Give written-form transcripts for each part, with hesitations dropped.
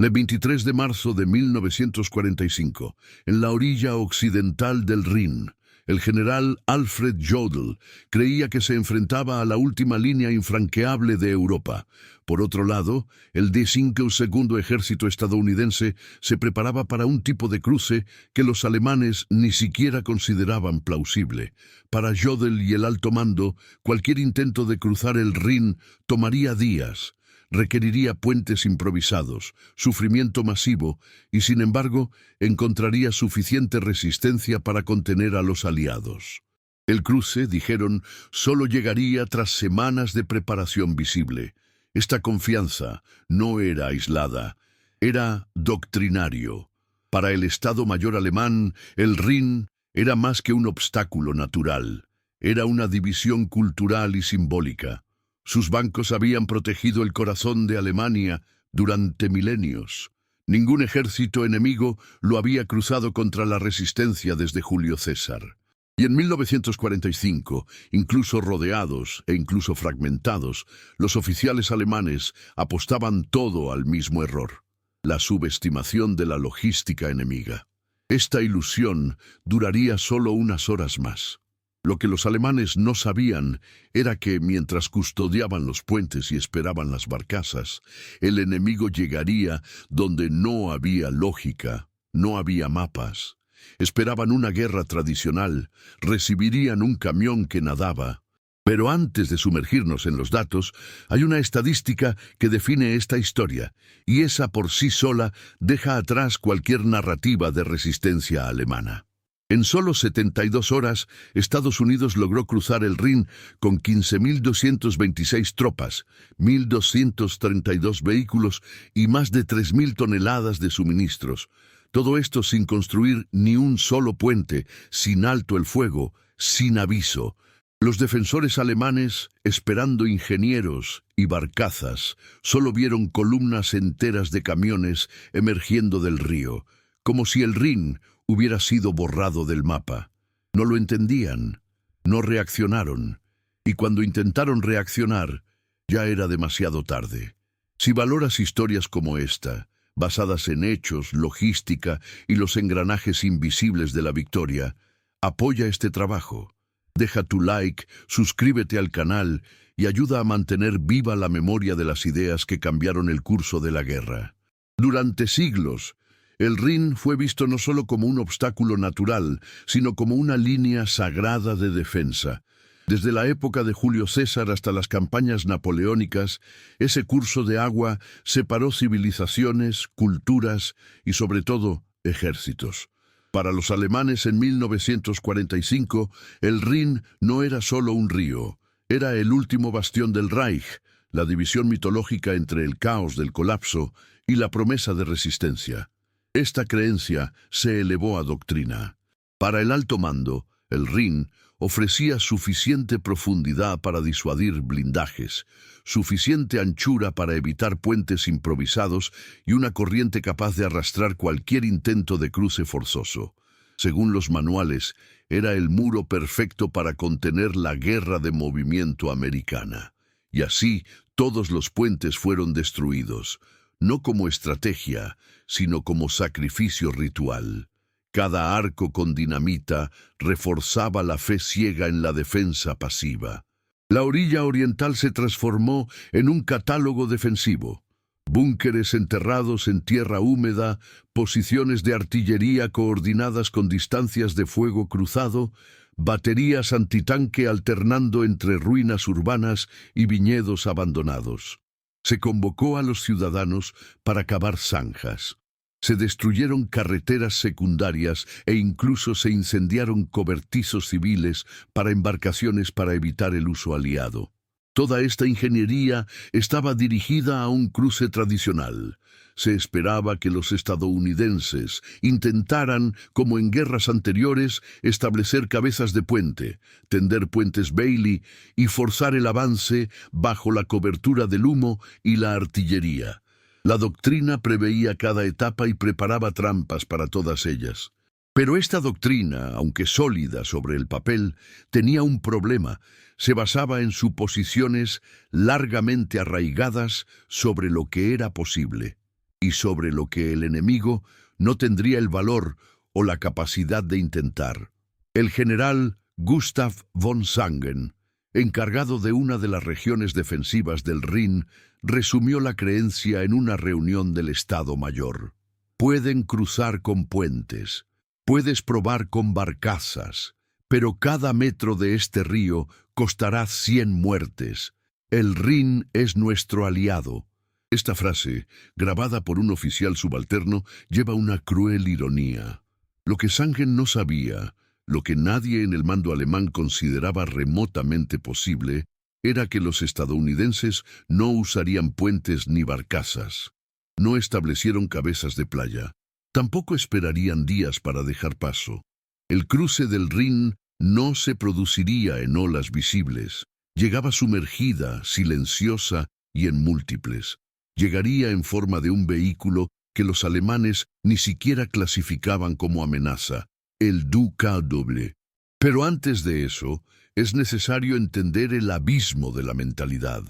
El 23 de marzo de 1945, en la orilla occidental del Rin, el general Alfred Jodl creía que se enfrentaba a la última línea infranqueable de Europa. Por otro lado, el 12º Ejército estadounidense se preparaba para un tipo de cruce que los alemanes ni siquiera consideraban plausible. Para Jodl y el alto mando, cualquier intento de cruzar el Rin tomaría días. Requeriría puentes improvisados, sufrimiento masivo y, sin embargo, encontraría suficiente resistencia para contener a los aliados. El cruce, dijeron, solo llegaría tras semanas de preparación visible. Esta confianza no era aislada, era doctrinario. Para el Estado Mayor alemán, el Rin era más que un obstáculo natural. Era una división cultural y simbólica. Sus bancos habían protegido el corazón de Alemania durante milenios. Ningún ejército enemigo lo había cruzado contra la resistencia desde Julio César. Y en 1945, incluso rodeados e incluso fragmentados, los oficiales alemanes apostaban todo al mismo error: la subestimación de la logística enemiga. Esta ilusión duraría solo unas horas más. Lo que los alemanes no sabían era que, mientras custodiaban los puentes y esperaban las barcazas, el enemigo llegaría donde no había lógica, no había mapas. Esperaban una guerra tradicional, recibirían un camión que nadaba. Pero antes de sumergirnos en los datos, hay una estadística que define esta historia, y esa por sí sola deja atrás cualquier narrativa de resistencia alemana. En solo 72 horas, Estados Unidos logró cruzar el Rin con 15.226 tropas, 1.232 vehículos y más de 3.000 toneladas de suministros. Todo esto sin construir ni un solo puente, sin alto el fuego, sin aviso. Los defensores alemanes, esperando ingenieros y barcazas, solo vieron columnas enteras de camiones emergiendo del río, como si el Rin hubiera sido borrado del mapa. No lo entendían, no reaccionaron, y cuando intentaron reaccionar, ya era demasiado tarde. Si valoras historias como esta, basadas en hechos, logística y los engranajes invisibles de la victoria, apoya este trabajo. Deja tu like, suscríbete al canal y ayuda a mantener viva la memoria de las ideas que cambiaron el curso de la guerra. Durante siglos, el Rin fue visto no solo como un obstáculo natural, sino como una línea sagrada de defensa. Desde la época de Julio César hasta las campañas napoleónicas, ese curso de agua separó civilizaciones, culturas y, sobre todo, ejércitos. Para los alemanes en 1945, el Rin no era solo un río, era el último bastión del Reich, la división mitológica entre el caos del colapso y la promesa de resistencia. Esta creencia se elevó a doctrina. Para el alto mando, el Rin ofrecía suficiente profundidad para disuadir blindajes, suficiente anchura para evitar puentes improvisados y una corriente capaz de arrastrar cualquier intento de cruce forzoso. Según los manuales, era el muro perfecto para contener la guerra de movimiento americana. Y así, todos los puentes fueron destruidos, no como estrategia, sino como sacrificio ritual. Cada arco con dinamita reforzaba la fe ciega en la defensa pasiva. La orilla oriental se transformó en un catálogo defensivo. Búnkeres enterrados en tierra húmeda, posiciones de artillería coordinadas con distancias de fuego cruzado, baterías antitanque alternando entre ruinas urbanas y viñedos abandonados. Se convocó a los ciudadanos para cavar zanjas. Se destruyeron carreteras secundarias e incluso se incendiaron cobertizos civiles para embarcaciones para evitar el uso aliado. Toda esta ingeniería estaba dirigida a un cruce tradicional. Se esperaba que los estadounidenses intentaran, como en guerras anteriores, establecer cabezas de puente, tender puentes Bailey y forzar el avance bajo la cobertura del humo y la artillería. La doctrina preveía cada etapa y preparaba trampas para todas ellas. Pero esta doctrina, aunque sólida sobre el papel, tenía un problema. Se basaba en suposiciones largamente arraigadas sobre lo que era posible. y sobre lo que el enemigo no tendría el valor o la capacidad de intentar. El general Gustav von Sangen, encargado de una de las regiones defensivas del Rin, resumió la creencia en una reunión del Estado Mayor. Pueden cruzar con puentes, puedes probar con barcazas, pero cada metro de este río costará 100 muertes. El Rin es nuestro aliado. Esta frase, grabada por un oficial subalterno, lleva una cruel ironía. Lo que Sangen no sabía, lo que nadie en el mando alemán consideraba remotamente posible, era que los estadounidenses no usarían puentes ni barcazas. No establecieron cabezas de playa. Tampoco esperarían días para dejar paso. El cruce del Rin no se produciría en olas visibles. Llegaba sumergida, silenciosa y en múltiples. Llegaría en forma de un vehículo que los alemanes ni siquiera clasificaban como amenaza, el DKW. Pero antes de eso, es necesario entender el abismo de la mentalidad.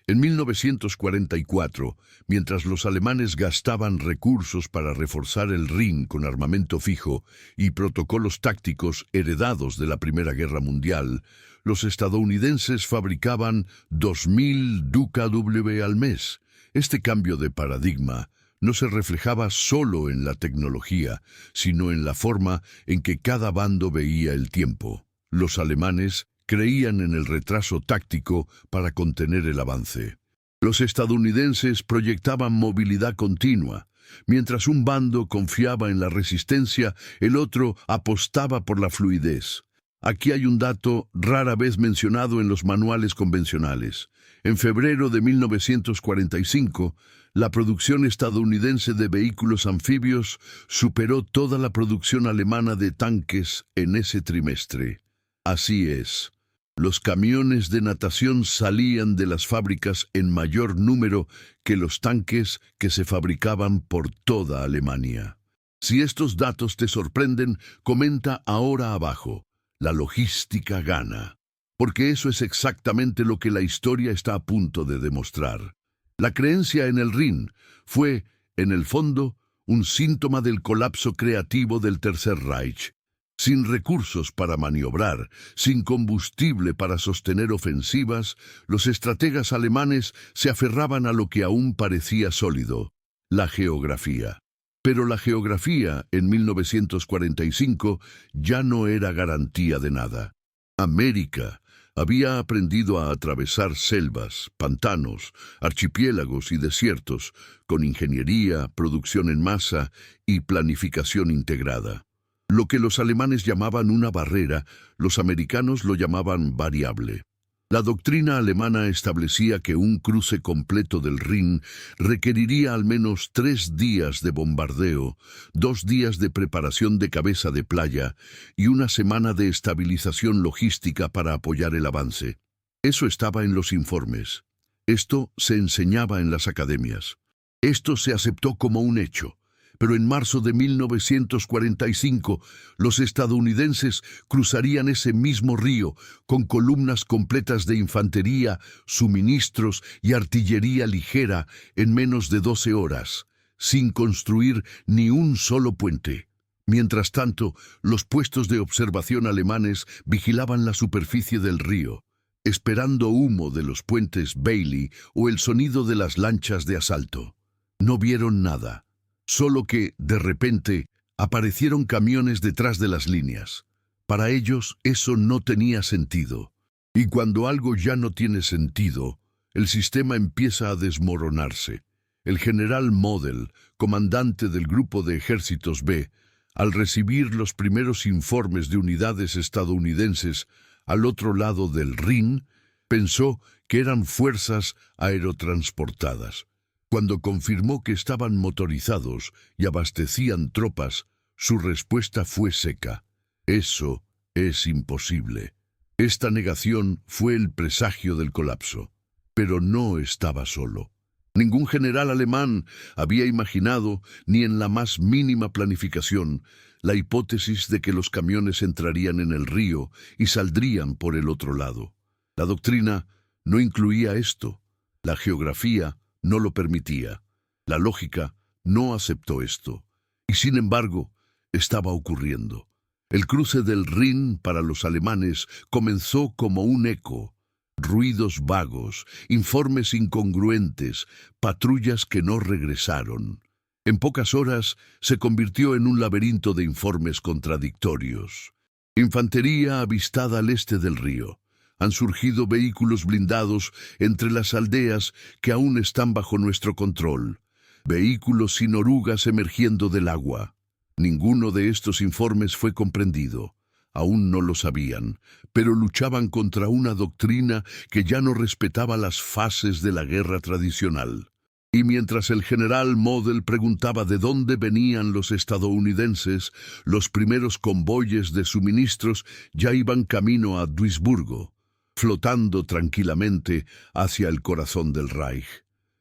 En 1944, mientras los alemanes gastaban recursos para reforzar el Rin con armamento fijo y protocolos tácticos heredados de la Primera Guerra Mundial, los estadounidenses fabricaban 2.000 DKW al mes. Este cambio de paradigma no se reflejaba solo en la tecnología, sino en la forma en que cada bando veía el tiempo. Los alemanes creían en el retraso táctico para contener el avance. Los estadounidenses proyectaban movilidad continua. Mientras un bando confiaba en la resistencia, el otro apostaba por la fluidez. Aquí hay un dato rara vez mencionado en los manuales convencionales. En febrero de 1945, la producción estadounidense de vehículos anfibios superó toda la producción alemana de tanques en ese trimestre. Así es. Los camiones de natación salían de las fábricas en mayor número que los tanques que se fabricaban por toda Alemania. Si estos datos te sorprenden, comenta ahora abajo. La logística gana. Porque eso es exactamente lo que la historia está a punto de demostrar. La creencia en el Rin fue, en el fondo, un síntoma del colapso creativo del Tercer Reich. Sin recursos para maniobrar, sin combustible para sostener ofensivas, los estrategas alemanes se aferraban a lo que aún parecía sólido, la geografía. Pero la geografía, en 1945, ya no era garantía de nada. América había aprendido a atravesar selvas, pantanos, archipiélagos y desiertos, con ingeniería, producción en masa y planificación integrada. Lo que los alemanes llamaban una barrera, los americanos lo llamaban variable. La doctrina alemana establecía que un cruce completo del Rin requeriría al menos 3 días de bombardeo, 2 días de preparación de cabeza de playa y una semana de estabilización logística para apoyar el avance. Eso estaba en los informes. Esto se enseñaba en las academias. Esto se aceptó como un hecho. Pero en marzo de 1945, los estadounidenses cruzarían ese mismo río con columnas completas de infantería, suministros y artillería ligera en menos de 12 horas, sin construir ni un solo puente. Mientras tanto, los puestos de observación alemanes vigilaban la superficie del río, esperando humo de los puentes Bailey o el sonido de las lanchas de asalto. No vieron nada. Solo que, de repente, aparecieron camiones detrás de las líneas. Para ellos, eso no tenía sentido. Y cuando algo ya no tiene sentido, el sistema empieza a desmoronarse. El general Model, comandante del Grupo de Ejércitos B, al recibir los primeros informes de unidades estadounidenses al otro lado del Rin, pensó que eran fuerzas aerotransportadas. Cuando confirmó que estaban motorizados y abastecían tropas, su respuesta fue seca. Eso es imposible. Esta negación fue el presagio del colapso. Pero no estaba solo. Ningún general alemán había imaginado, ni en la más mínima planificación, la hipótesis de que los camiones entrarían en el río y saldrían por el otro lado. La doctrina no incluía esto. La geografía no lo permitía. La lógica no aceptó esto. Y sin embargo, estaba ocurriendo. El cruce del Rin para los alemanes comenzó como un eco. Ruidos vagos, informes incongruentes, patrullas que no regresaron. En pocas horas se convirtió en un laberinto de informes contradictorios. Infantería avistada al este del río. Han surgido vehículos blindados entre las aldeas que aún están bajo nuestro control. Vehículos sin orugas emergiendo del agua. Ninguno de estos informes fue comprendido. Aún no lo sabían, pero luchaban contra una doctrina que ya no respetaba las fases de la guerra tradicional. Y mientras el general Model preguntaba de dónde venían los estadounidenses, los primeros convoyes de suministros ya iban camino a Duisburgo, flotando tranquilamente hacia el corazón del Reich.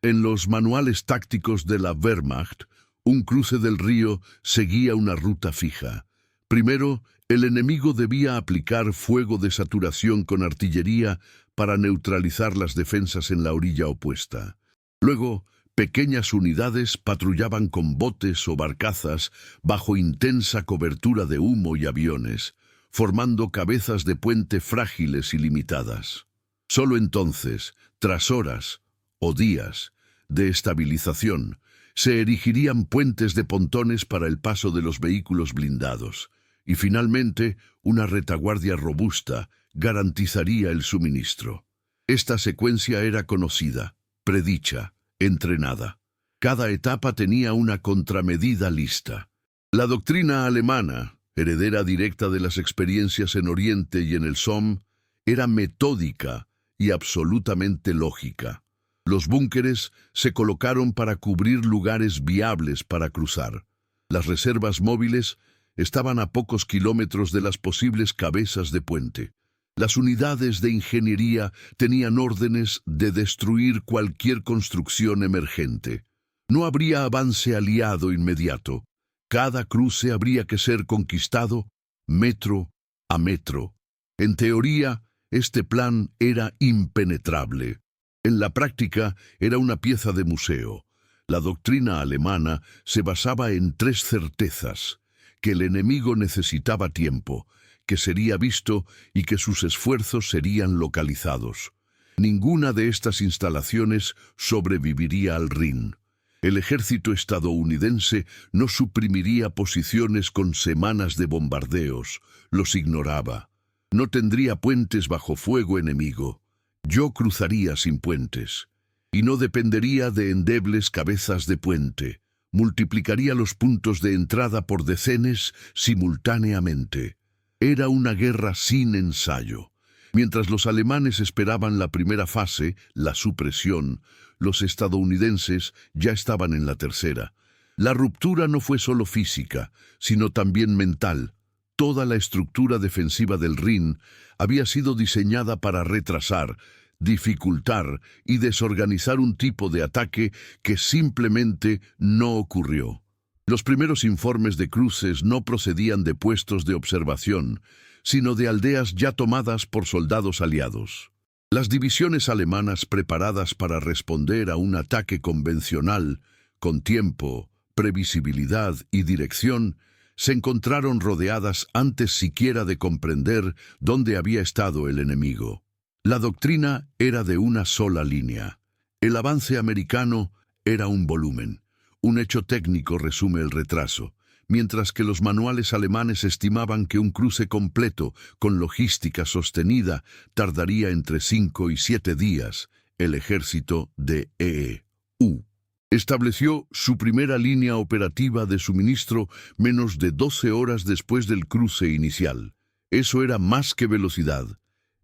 En los manuales tácticos de la Wehrmacht, un cruce del río seguía una ruta fija. Primero, el enemigo debía aplicar fuego de saturación con artillería para neutralizar las defensas en la orilla opuesta. Luego, pequeñas unidades patrullaban con botes o barcazas bajo intensa cobertura de humo y aviones, formando cabezas de puente frágiles y limitadas. Solo entonces, tras horas o días de estabilización, se erigirían puentes de pontones para el paso de los vehículos blindados, y finalmente una retaguardia robusta garantizaría el suministro. Esta secuencia era conocida, predicha, entrenada. Cada etapa tenía una contramedida lista. La doctrina alemana, heredera directa de las experiencias en Oriente y en el Somme, era metódica y absolutamente lógica. Los búnkeres se colocaron para cubrir lugares viables para cruzar. Las reservas móviles estaban a pocos kilómetros de las posibles cabezas de puente. Las unidades de ingeniería tenían órdenes de destruir cualquier construcción emergente. No habría avance aliado inmediato. Cada cruce habría que ser conquistado metro a metro. En teoría, este plan era impenetrable. En la práctica, era una pieza de museo. La doctrina alemana se basaba en tres certezas: que el enemigo necesitaba tiempo, que sería visto y que sus esfuerzos serían localizados. Ninguna de estas instalaciones sobreviviría al Rin. El ejército estadounidense no suprimiría posiciones con semanas de bombardeos, los ignoraba. No tendría puentes bajo fuego enemigo. Yo cruzaría sin puentes. Y no dependería de endebles cabezas de puente. Multiplicaría los puntos de entrada por decenas simultáneamente. Era una guerra sin ensayo. Mientras los alemanes esperaban la primera fase, la supresión, los estadounidenses ya estaban en la tercera. La ruptura no fue solo física, sino también mental. Toda la estructura defensiva del Rin había sido diseñada para retrasar, dificultar y desorganizar un tipo de ataque que simplemente no ocurrió. Los primeros informes de cruces no procedían de puestos de observación, sino de aldeas ya tomadas por soldados aliados. Las divisiones alemanas preparadas para responder a un ataque convencional, con tiempo, previsibilidad y dirección, se encontraron rodeadas antes siquiera de comprender dónde había estado el enemigo. La doctrina era de una sola línea. El avance americano era un volumen. Un hecho técnico resume el retraso, mientras que los manuales alemanes estimaban que un cruce completo, con logística sostenida, tardaría entre 5 y 7 días. El ejército de E.U. estableció su primera línea operativa de suministro menos de 12 horas después del cruce inicial. Eso era más que velocidad.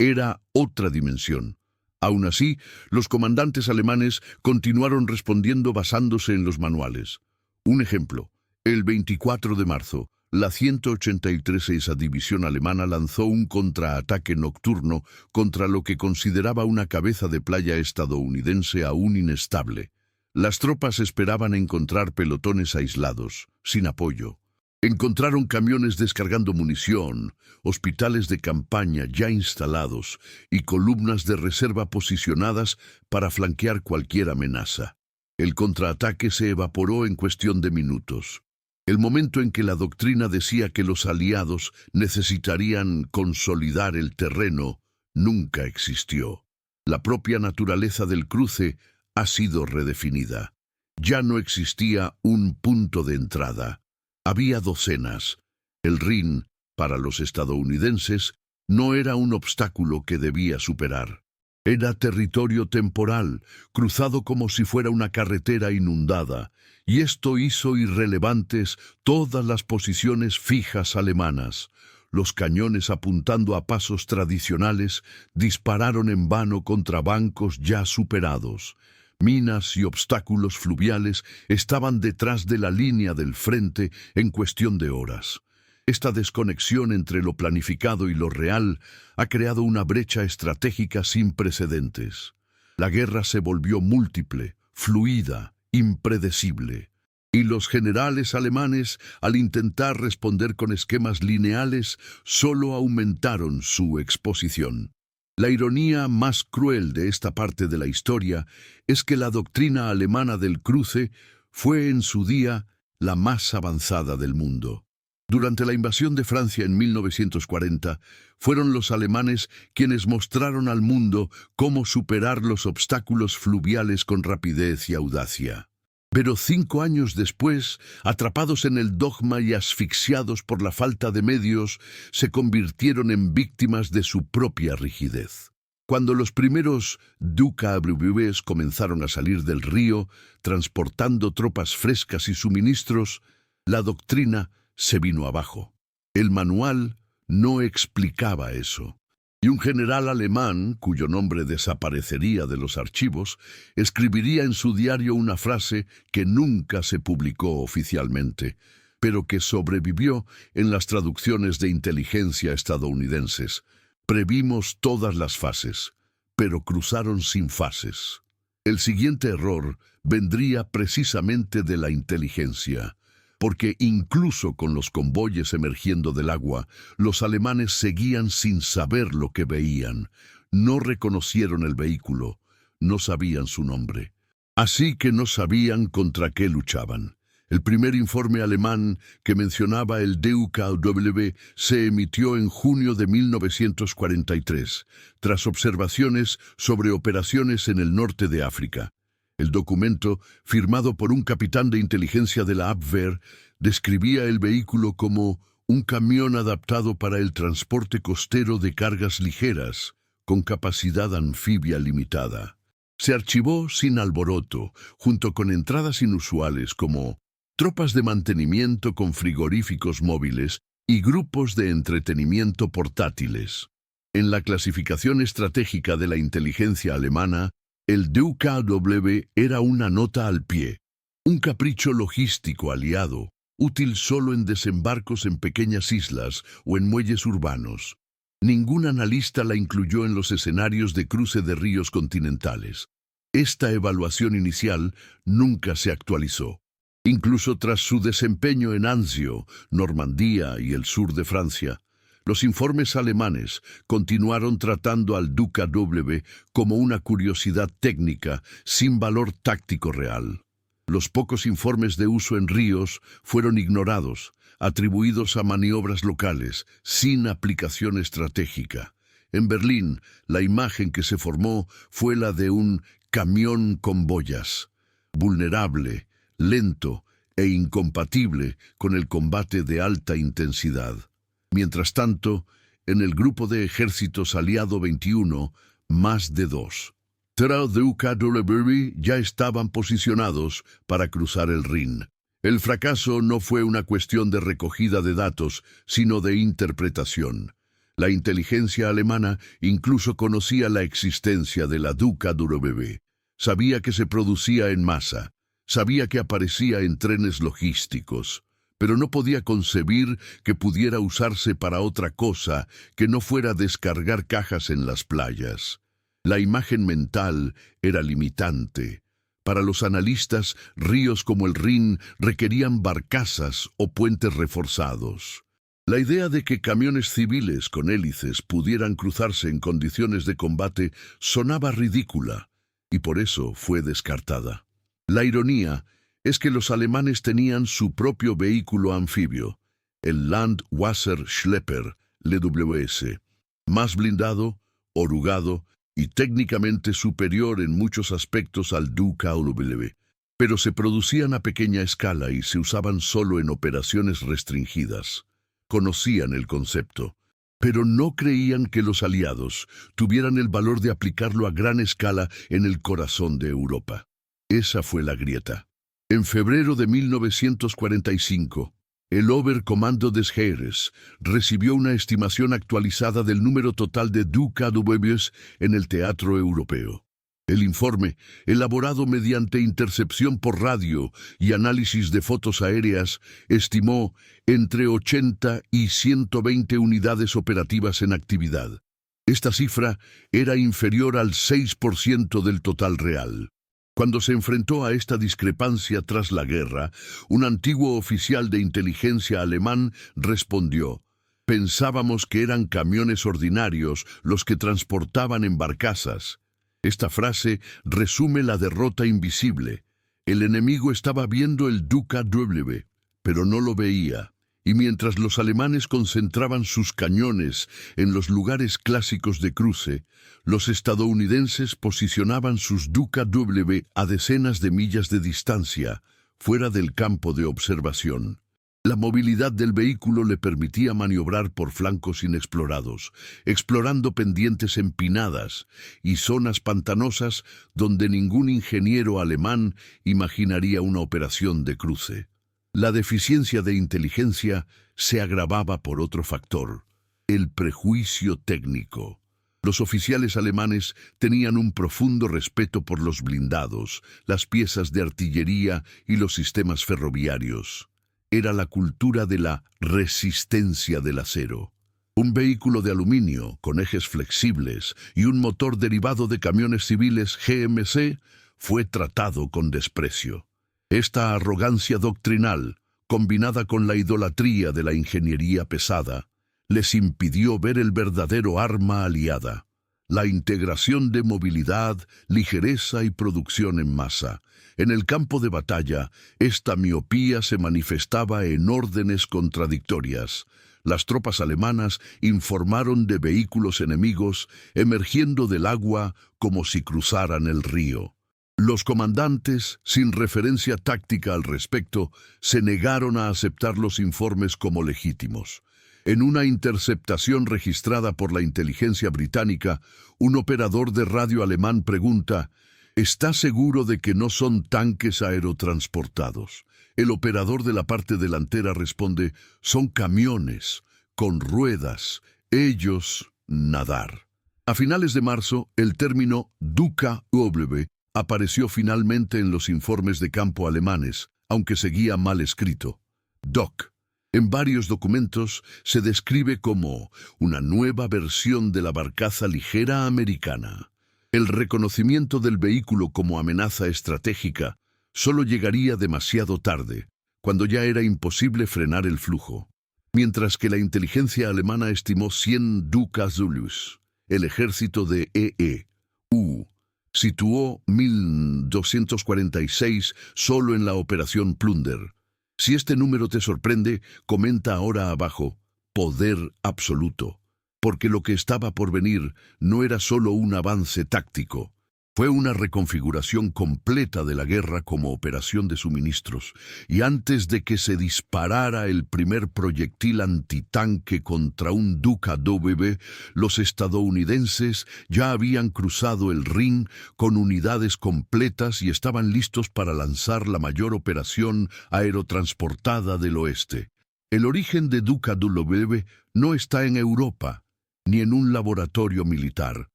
Era otra dimensión. Aún así, los comandantes alemanes continuaron respondiendo basándose en los manuales. Un ejemplo, el 24 de marzo, la 183ª División Alemana lanzó un contraataque nocturno contra lo que consideraba una cabeza de playa estadounidense aún inestable. Las tropas esperaban encontrar pelotones aislados, sin apoyo. Encontraron camiones descargando munición, hospitales de campaña ya instalados y columnas de reserva posicionadas para flanquear cualquier amenaza. El contraataque se evaporó en cuestión de minutos. El momento en que la doctrina decía que los aliados necesitarían consolidar el terreno nunca existió. La propia naturaleza del cruce ha sido redefinida. Ya no existía un punto de entrada. Había docenas. El Rin, para los estadounidenses, no era un obstáculo que debía superar. Era territorio temporal, cruzado como si fuera una carretera inundada, y esto hizo irrelevantes todas las posiciones fijas alemanas. Los cañones apuntando a pasos tradicionales dispararon en vano contra bancos ya superados. Minas y obstáculos fluviales estaban detrás de la línea del frente en cuestión de horas. Esta desconexión entre lo planificado y lo real ha creado una brecha estratégica sin precedentes. La guerra se volvió múltiple, fluida, impredecible. Y los generales alemanes, al intentar responder con esquemas lineales, solo aumentaron su exposición. La ironía más cruel de esta parte de la historia es que la doctrina alemana del cruce fue en su día la más avanzada del mundo. Durante la invasión de Francia en 1940, fueron los alemanes quienes mostraron al mundo cómo superar los obstáculos fluviales con rapidez y audacia. Pero 5 años después, atrapados en el dogma y asfixiados por la falta de medios, se convirtieron en víctimas de su propia rigidez. Cuando los primeros DKWs comenzaron a salir del río, transportando tropas frescas y suministros, la doctrina se vino abajo. El manual no explicaba eso. Y un general alemán, cuyo nombre desaparecería de los archivos, escribiría en su diario una frase que nunca se publicó oficialmente, pero que sobrevivió en las traducciones de inteligencia estadounidenses. Previmos todas las fases, pero cruzaron sin fases. El siguiente error vendría precisamente de la inteligencia, porque incluso con los convoyes emergiendo del agua, los alemanes seguían sin saber lo que veían. No reconocieron el vehículo, no sabían su nombre. Así que no sabían contra qué luchaban. El primer informe alemán que mencionaba el DKW se emitió en junio de 1943, tras observaciones sobre operaciones en el norte de África. El documento, firmado por un capitán de inteligencia de la Abwehr, describía el vehículo como un camión adaptado para el transporte costero de cargas ligeras, con capacidad anfibia limitada. Se archivó sin alboroto, junto con entradas inusuales como tropas de mantenimiento con frigoríficos móviles y grupos de entretenimiento portátiles. En la clasificación estratégica de la inteligencia alemana, el DKW era una nota al pie, un capricho logístico aliado, útil solo en desembarcos en pequeñas islas o en muelles urbanos. Ningún analista la incluyó en los escenarios de cruce de ríos continentales. Esta evaluación inicial nunca se actualizó. Incluso tras su desempeño en Anzio, Normandía y el sur de Francia, los informes alemanes continuaron tratando al DKW como una curiosidad técnica sin valor táctico real. Los pocos informes de uso en ríos fueron ignorados, atribuidos a maniobras locales, sin aplicación estratégica. En Berlín, la imagen que se formó fue la de un camión con boyas, vulnerable, lento e incompatible con el combate de alta intensidad. Mientras tanto, en el grupo de ejércitos aliado 21, más de 2 DKW ya estaban posicionados para cruzar el Rin. El fracaso no fue una cuestión de recogida de datos, sino de interpretación. La inteligencia alemana incluso conocía la existencia de la DKW. Sabía que se producía en masa, sabía que aparecía en trenes logísticos, pero no podía concebir que pudiera usarse para otra cosa que no fuera descargar cajas en las playas. La imagen mental era limitante. Para los analistas, ríos como el Rin requerían barcazas o puentes reforzados. La idea de que camiones civiles con hélices pudieran cruzarse en condiciones de combate sonaba ridícula, y por eso fue descartada. La ironía es que los alemanes tenían su propio vehículo anfibio, el Landwasserschlepper LWS, más blindado, orugado y técnicamente superior en muchos aspectos al DUKW, pero se producían a pequeña escala y se usaban solo en operaciones restringidas. Conocían el concepto, pero no creían que los aliados tuvieran el valor de aplicarlo a gran escala en el corazón de Europa. Esa fue la grieta. En febrero de 1945, el Oberkommando des Heeres recibió una estimación actualizada del número total de DUKWs en el teatro europeo. El informe, elaborado mediante intercepción por radio y análisis de fotos aéreas, estimó entre 80 y 120 unidades operativas en actividad. Esta cifra era inferior al 6% del total real. Cuando se enfrentó a esta discrepancia tras la guerra, un antiguo oficial de inteligencia alemán respondió: «Pensábamos que eran camiones ordinarios los que transportaban en barcazas». Esta frase resume la derrota invisible. El enemigo estaba viendo el DUKW, pero no lo veía. Y mientras los alemanes concentraban sus cañones en los lugares clásicos de cruce, los estadounidenses posicionaban sus DUKW a decenas de millas de distancia, fuera del campo de observación. La movilidad del vehículo le permitía maniobrar por flancos inexplorados, explorando pendientes empinadas y zonas pantanosas donde ningún ingeniero alemán imaginaría una operación de cruce. La deficiencia de inteligencia se agravaba por otro factor: el prejuicio técnico. Los oficiales alemanes tenían un profundo respeto por los blindados, las piezas de artillería y los sistemas ferroviarios. Era la cultura de la resistencia del acero. Un vehículo de aluminio con ejes flexibles y un motor derivado de camiones civiles GMC fue tratado con desprecio. Esta arrogancia doctrinal, combinada con la idolatría de la ingeniería pesada, les impidió ver el verdadero arma aliada: la integración de movilidad, ligereza y producción en masa. En el campo de batalla, esta miopía se manifestaba en órdenes contradictorias. Las tropas alemanas informaron de vehículos enemigos emergiendo del agua como si cruzaran el río. Los comandantes, sin referencia táctica al respecto, se negaron a aceptar los informes como legítimos. En una interceptación registrada por la inteligencia británica, un operador de radio alemán pregunta: ¿está seguro de que no son tanques aerotransportados? El operador de la parte delantera responde: son camiones, con ruedas, ellos nadar. A finales de marzo, el término DUKW apareció finalmente en los informes de campo alemanes, aunque seguía mal escrito: DOC. En varios documentos se describe como una nueva versión de la barcaza ligera americana. El reconocimiento del vehículo como amenaza estratégica solo llegaría demasiado tarde, cuando ya era imposible frenar el flujo. Mientras que la inteligencia alemana estimó 100 DUKWs, el ejército de E.E.U. situó 1.246 solo en la Operación Plunder. Si este número te sorprende, comenta ahora abajo: poder absoluto. Porque lo que estaba por venir no era solo un avance táctico. Fue una reconfiguración completa de la guerra como operación de suministros, y antes de que se disparara el primer proyectil antitanque contra un DUKW, los estadounidenses ya habían cruzado el Rin con unidades completas y estaban listos para lanzar la mayor operación aerotransportada del oeste. El origen de DUKW no está en Europa, ni en un laboratorio militar.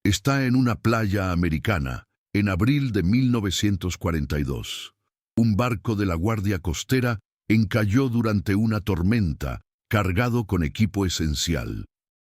Está en una playa americana, en abril de 1942. Un barco de la Guardia Costera encalló durante una tormenta, cargado con equipo esencial.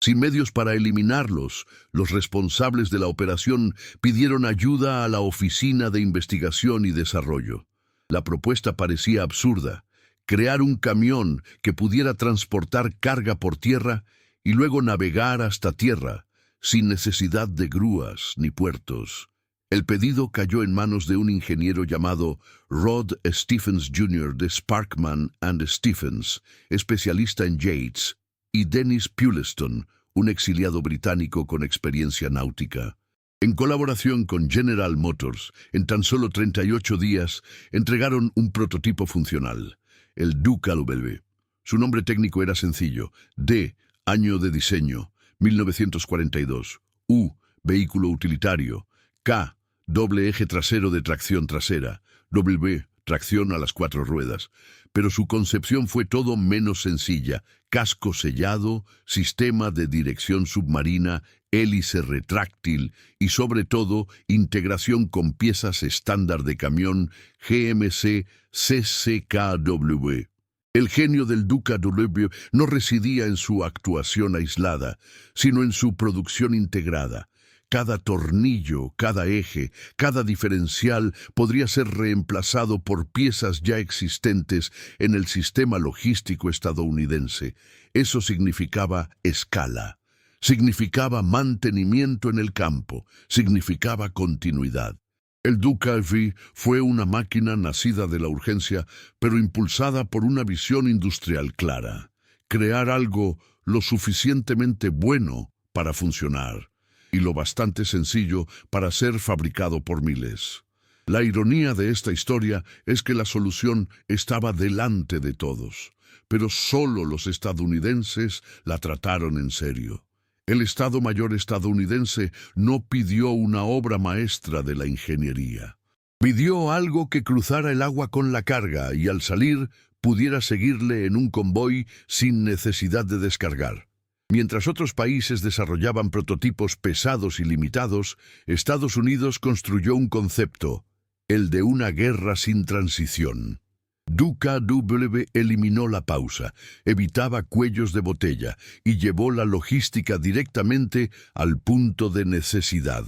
Sin medios para eliminarlos, los responsables de la operación pidieron ayuda a la Oficina de Investigación y Desarrollo. La propuesta parecía absurda: crear un camión que pudiera transportar carga por tierra y luego navegar hasta tierra, sin necesidad de grúas ni puertos. El pedido cayó en manos de un ingeniero llamado Rod Stephens Jr. de Sparkman and Stephens, especialista en Yates, y Dennis Puleston, un exiliado británico con experiencia náutica. En colaboración con General Motors, en tan solo 38 días, entregaron un prototipo funcional, el DUK-W. Su nombre técnico era sencillo: D, año de diseño, 1942, U, vehículo utilitario, K, doble eje trasero de tracción trasera, W, tracción a las 4 ruedas. Pero su concepción fue todo menos sencilla: casco sellado, sistema de dirección submarina, hélice retráctil y, sobre todo, integración con piezas estándar de camión GMC CCKW. El genio del DUK-W no residía en su actuación aislada, sino en su producción integrada. Cada tornillo, cada eje, cada diferencial podría ser reemplazado por piezas ya existentes en el sistema logístico estadounidense. Eso significaba escala, significaba mantenimiento en el campo, significaba continuidad. El DUK-W fue una máquina nacida de la urgencia, pero impulsada por una visión industrial clara: crear algo lo suficientemente bueno para funcionar y lo bastante sencillo para ser fabricado por miles. La ironía de esta historia es que la solución estaba delante de todos, pero solo los estadounidenses la trataron en serio. El Estado Mayor estadounidense no pidió una obra maestra de la ingeniería. Pidió algo que cruzara el agua con la carga y al salir pudiera seguirle en un convoy sin necesidad de descargar. Mientras otros países desarrollaban prototipos pesados y limitados, Estados Unidos construyó un concepto: el de una guerra sin transición. DUK-W eliminó la pausa, evitaba cuellos de botella y llevó la logística directamente al punto de necesidad.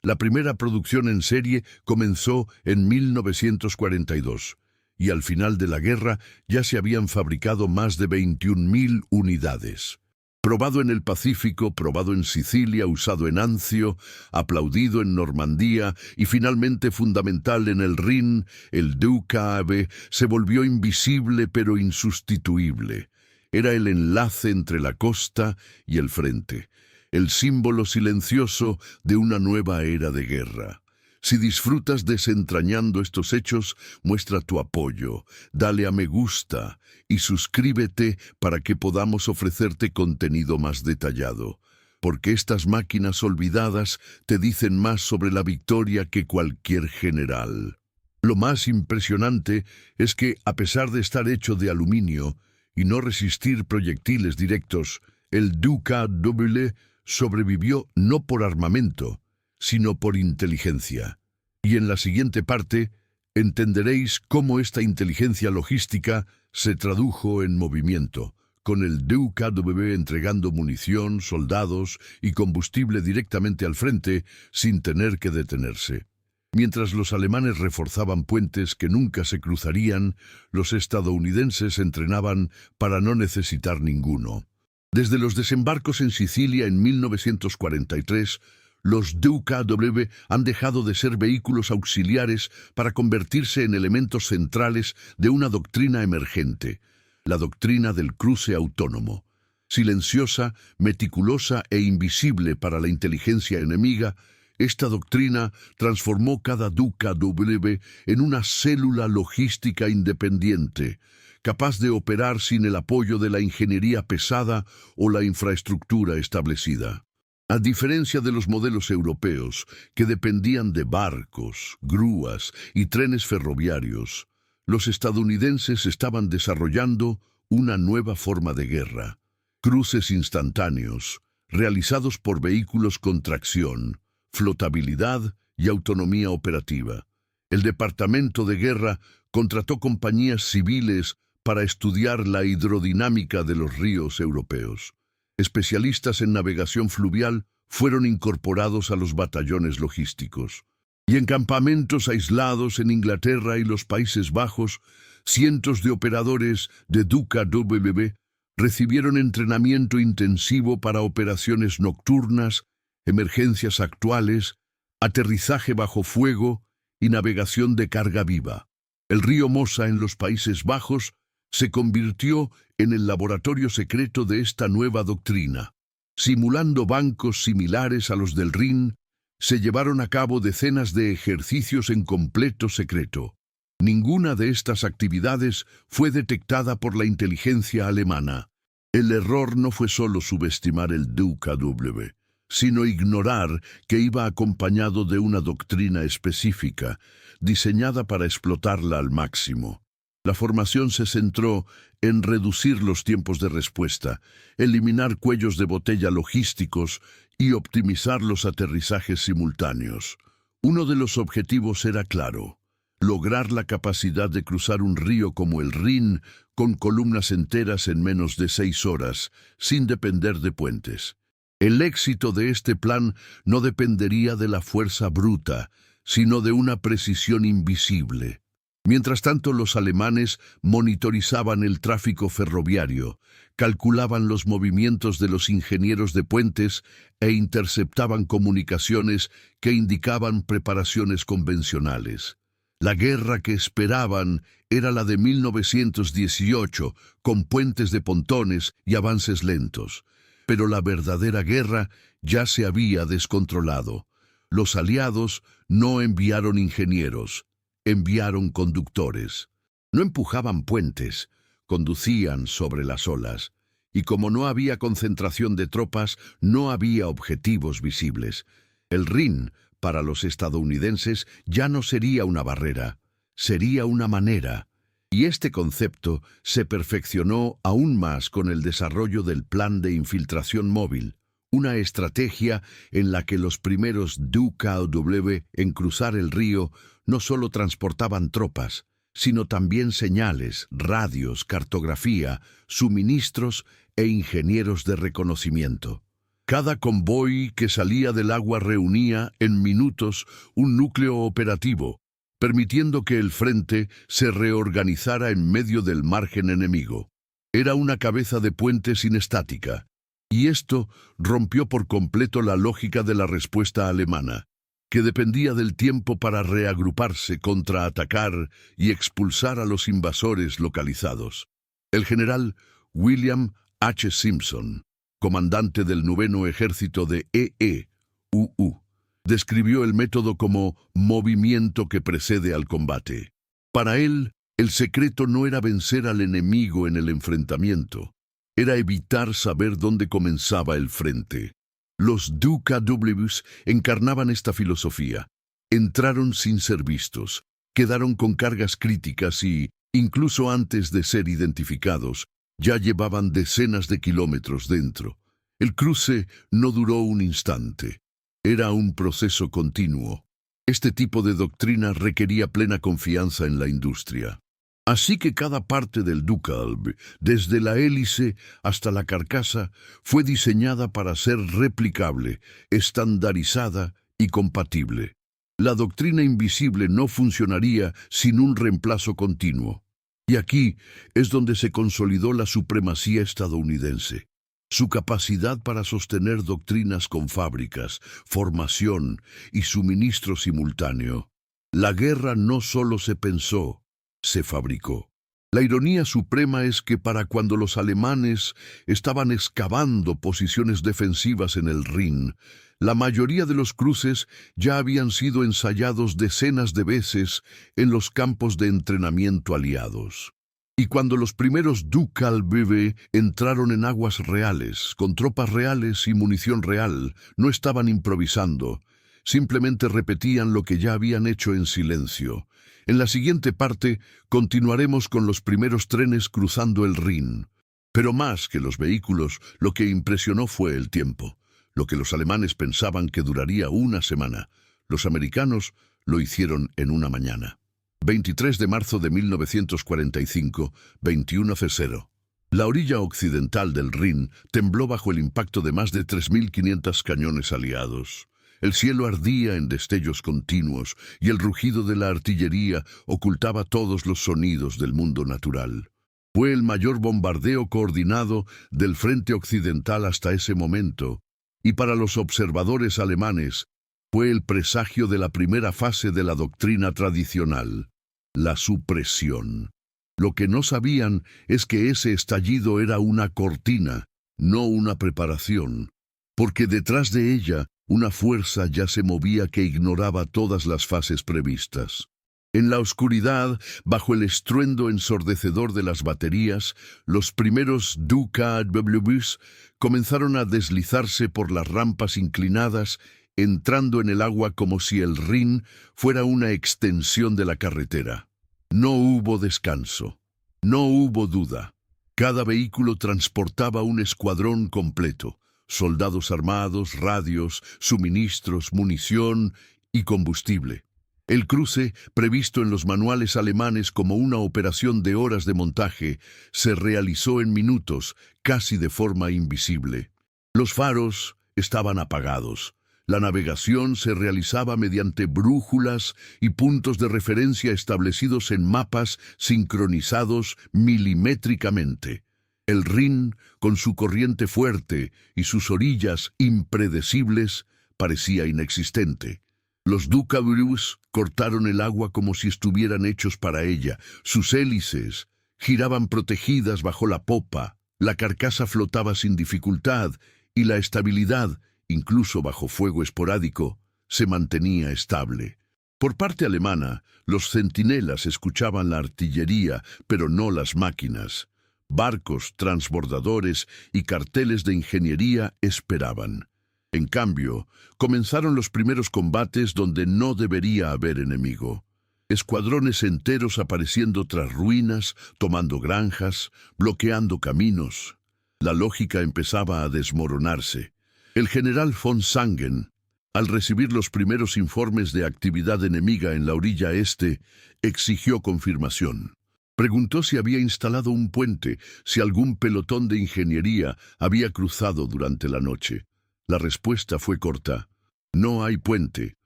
La primera producción en serie comenzó en 1942 y al final de la guerra ya se habían fabricado más de 21.000 unidades. Probado en el Pacífico, probado en Sicilia, usado en Anzio, aplaudido en Normandía y finalmente fundamental en el Rin, el DUK-W se volvió invisible pero insustituible. Era el enlace entre la costa y el frente, el símbolo silencioso de una nueva era de guerra. Si disfrutas desentrañando estos hechos, muestra tu apoyo, dale a me gusta y suscríbete para que podamos ofrecerte contenido más detallado, porque estas máquinas olvidadas te dicen más sobre la victoria que cualquier general. Lo más impresionante es que, a pesar de estar hecho de aluminio y no resistir proyectiles directos, el DUK-W sobrevivió no por armamento, sino por inteligencia. Y en la siguiente parte entenderéis cómo esta inteligencia logística se tradujo en movimiento, con el DUK-W entregando munición, soldados y combustible directamente al frente sin tener que detenerse. Mientras los alemanes reforzaban puentes que nunca se cruzarían, los estadounidenses entrenaban para no necesitar ninguno. Desde los desembarcos en Sicilia en 1943, los DUK-W han dejado de ser vehículos auxiliares para convertirse en elementos centrales de una doctrina emergente, la doctrina del cruce autónomo. Silenciosa, meticulosa e invisible para la inteligencia enemiga, esta doctrina transformó cada DUK-W en una célula logística independiente, capaz de operar sin el apoyo de la ingeniería pesada o la infraestructura establecida. A diferencia de los modelos europeos, que dependían de barcos, grúas y trenes ferroviarios, los estadounidenses estaban desarrollando una nueva forma de guerra: cruces instantáneos, realizados por vehículos con tracción, flotabilidad y autonomía operativa. El Departamento de Guerra contrató compañías civiles para estudiar la hidrodinámica de los ríos europeos. Especialistas en navegación fluvial fueron incorporados a los batallones logísticos. Y en campamentos aislados en Inglaterra y los Países Bajos, cientos de operadores de DUK-W recibieron entrenamiento intensivo para operaciones nocturnas, emergencias actuales, aterrizaje bajo fuego y navegación de carga viva. El río Mosa en los Países Bajos se convirtió en el laboratorio secreto de esta nueva doctrina. Simulando bancos similares a los del Rin, se llevaron a cabo decenas de ejercicios en completo secreto. Ninguna de estas actividades fue detectada por la inteligencia alemana. El error no fue solo subestimar el DUKW, sino ignorar que iba acompañado de una doctrina específica, diseñada para explotarla al máximo. La formación se centró en reducir los tiempos de respuesta, eliminar cuellos de botella logísticos y optimizar los aterrizajes simultáneos. Uno de los objetivos era claro: lograr la capacidad de cruzar un río como el Rin con columnas enteras en menos de 6 horas, sin depender de puentes. El éxito de este plan no dependería de la fuerza bruta, sino de una precisión invisible. Mientras tanto, los alemanes monitorizaban el tráfico ferroviario, calculaban los movimientos de los ingenieros de puentes e interceptaban comunicaciones que indicaban preparaciones convencionales. La guerra que esperaban era la de 1918, con puentes de pontones y avances lentos. Pero la verdadera guerra ya se había descontrolado. Los aliados no enviaron ingenieros, enviaron conductores. No empujaban puentes, conducían sobre las olas. Y como no había concentración de tropas, no había objetivos visibles. El Rin, para los estadounidenses, ya no sería una barrera, sería una manera. Y este concepto se perfeccionó aún más con el desarrollo del plan de infiltración móvil, una estrategia en la que los primeros DUKW en cruzar el río no solo transportaban tropas, sino también señales, radios, cartografía, suministros e ingenieros de reconocimiento. Cada convoy que salía del agua reunía en minutos un núcleo operativo, permitiendo que el frente se reorganizara en medio del margen enemigo. Era una cabeza de puente sin estática, y esto rompió por completo la lógica de la respuesta alemana, que dependía del tiempo para reagruparse, contraatacar y expulsar a los invasores localizados. El general William H. Simpson, comandante del 9º Ejército de EEUU, describió el método como movimiento que precede al combate. Para él, el secreto no era vencer al enemigo en el enfrentamiento, era evitar saber dónde comenzaba el frente. Los DUKWs encarnaban esta filosofía. Entraron sin ser vistos, quedaron con cargas críticas y, incluso antes de ser identificados, ya llevaban decenas de kilómetros dentro. El cruce no duró un instante. Era un proceso continuo. Este tipo de doctrina requería plena confianza en la industria. Así que cada parte del DUKW, desde la hélice hasta la carcasa, fue diseñada para ser replicable, estandarizada y compatible. La doctrina invisible no funcionaría sin un reemplazo continuo. Y aquí es donde se consolidó la supremacía estadounidense. Su capacidad para sostener doctrinas con fábricas, formación y suministro simultáneo. La guerra no solo se pensó, se fabricó. La ironía suprema es que para cuando los alemanes estaban excavando posiciones defensivas en el Rin, la mayoría de los cruces ya habían sido ensayados decenas de veces en los campos de entrenamiento aliados. Y cuando los primeros DUKW entraron en aguas reales, con tropas reales y munición real, no estaban improvisando, simplemente repetían lo que ya habían hecho en silencio. En la siguiente parte continuaremos con los primeros trenes cruzando el Rin. Pero más que los vehículos, lo que impresionó fue el tiempo. Lo que los alemanes pensaban que duraría una semana, los americanos lo hicieron en una mañana. 23 de marzo de 1945, 21:00. La orilla occidental del Rin tembló bajo el impacto de más de 3.500 cañones aliados. El cielo ardía en destellos continuos y el rugido de la artillería ocultaba todos los sonidos del mundo natural. Fue el mayor bombardeo coordinado del frente occidental hasta ese momento, y para los observadores alemanes, Fue el presagio de la primera fase de la doctrina tradicional, la supresión. Lo que no sabían es que ese estallido era una cortina, no una preparación, porque detrás de ella una fuerza ya se movía que ignoraba todas las fases previstas. En la oscuridad, bajo el estruendo ensordecedor de las baterías, los primeros DuCa-WBs comenzaron a deslizarse por las rampas inclinadas, entrando en el agua como si el Rin fuera una extensión de la carretera. No hubo descanso, no hubo duda. Cada vehículo transportaba un escuadrón completo, soldados armados, radios, suministros, munición y combustible. El cruce, previsto en los manuales alemanes como una operación de horas de montaje, se realizó en minutos, casi de forma invisible. Los faros estaban apagados. La navegación se realizaba mediante brújulas y puntos de referencia establecidos en mapas sincronizados milimétricamente. El Rin, con su corriente fuerte y sus orillas impredecibles, parecía inexistente. Los DuCa-WBs cortaron el agua como si estuvieran hechos para ella. Sus hélices giraban protegidas bajo la popa, la carcasa flotaba sin dificultad y la estabilidad, incluso bajo fuego esporádico, se mantenía estable. Por parte alemana, los centinelas escuchaban la artillería, pero no las máquinas. Barcos, transbordadores y carteles de ingeniería esperaban. En cambio, comenzaron los primeros combates donde no debería haber enemigo. Escuadrones enteros apareciendo tras ruinas, tomando granjas, bloqueando caminos. La lógica empezaba a desmoronarse. El general von Sangen, al recibir los primeros informes de actividad enemiga en la orilla este, exigió confirmación. Preguntó si había instalado un puente, si algún pelotón de ingeniería había cruzado durante la noche. La respuesta fue corta. No hay puente,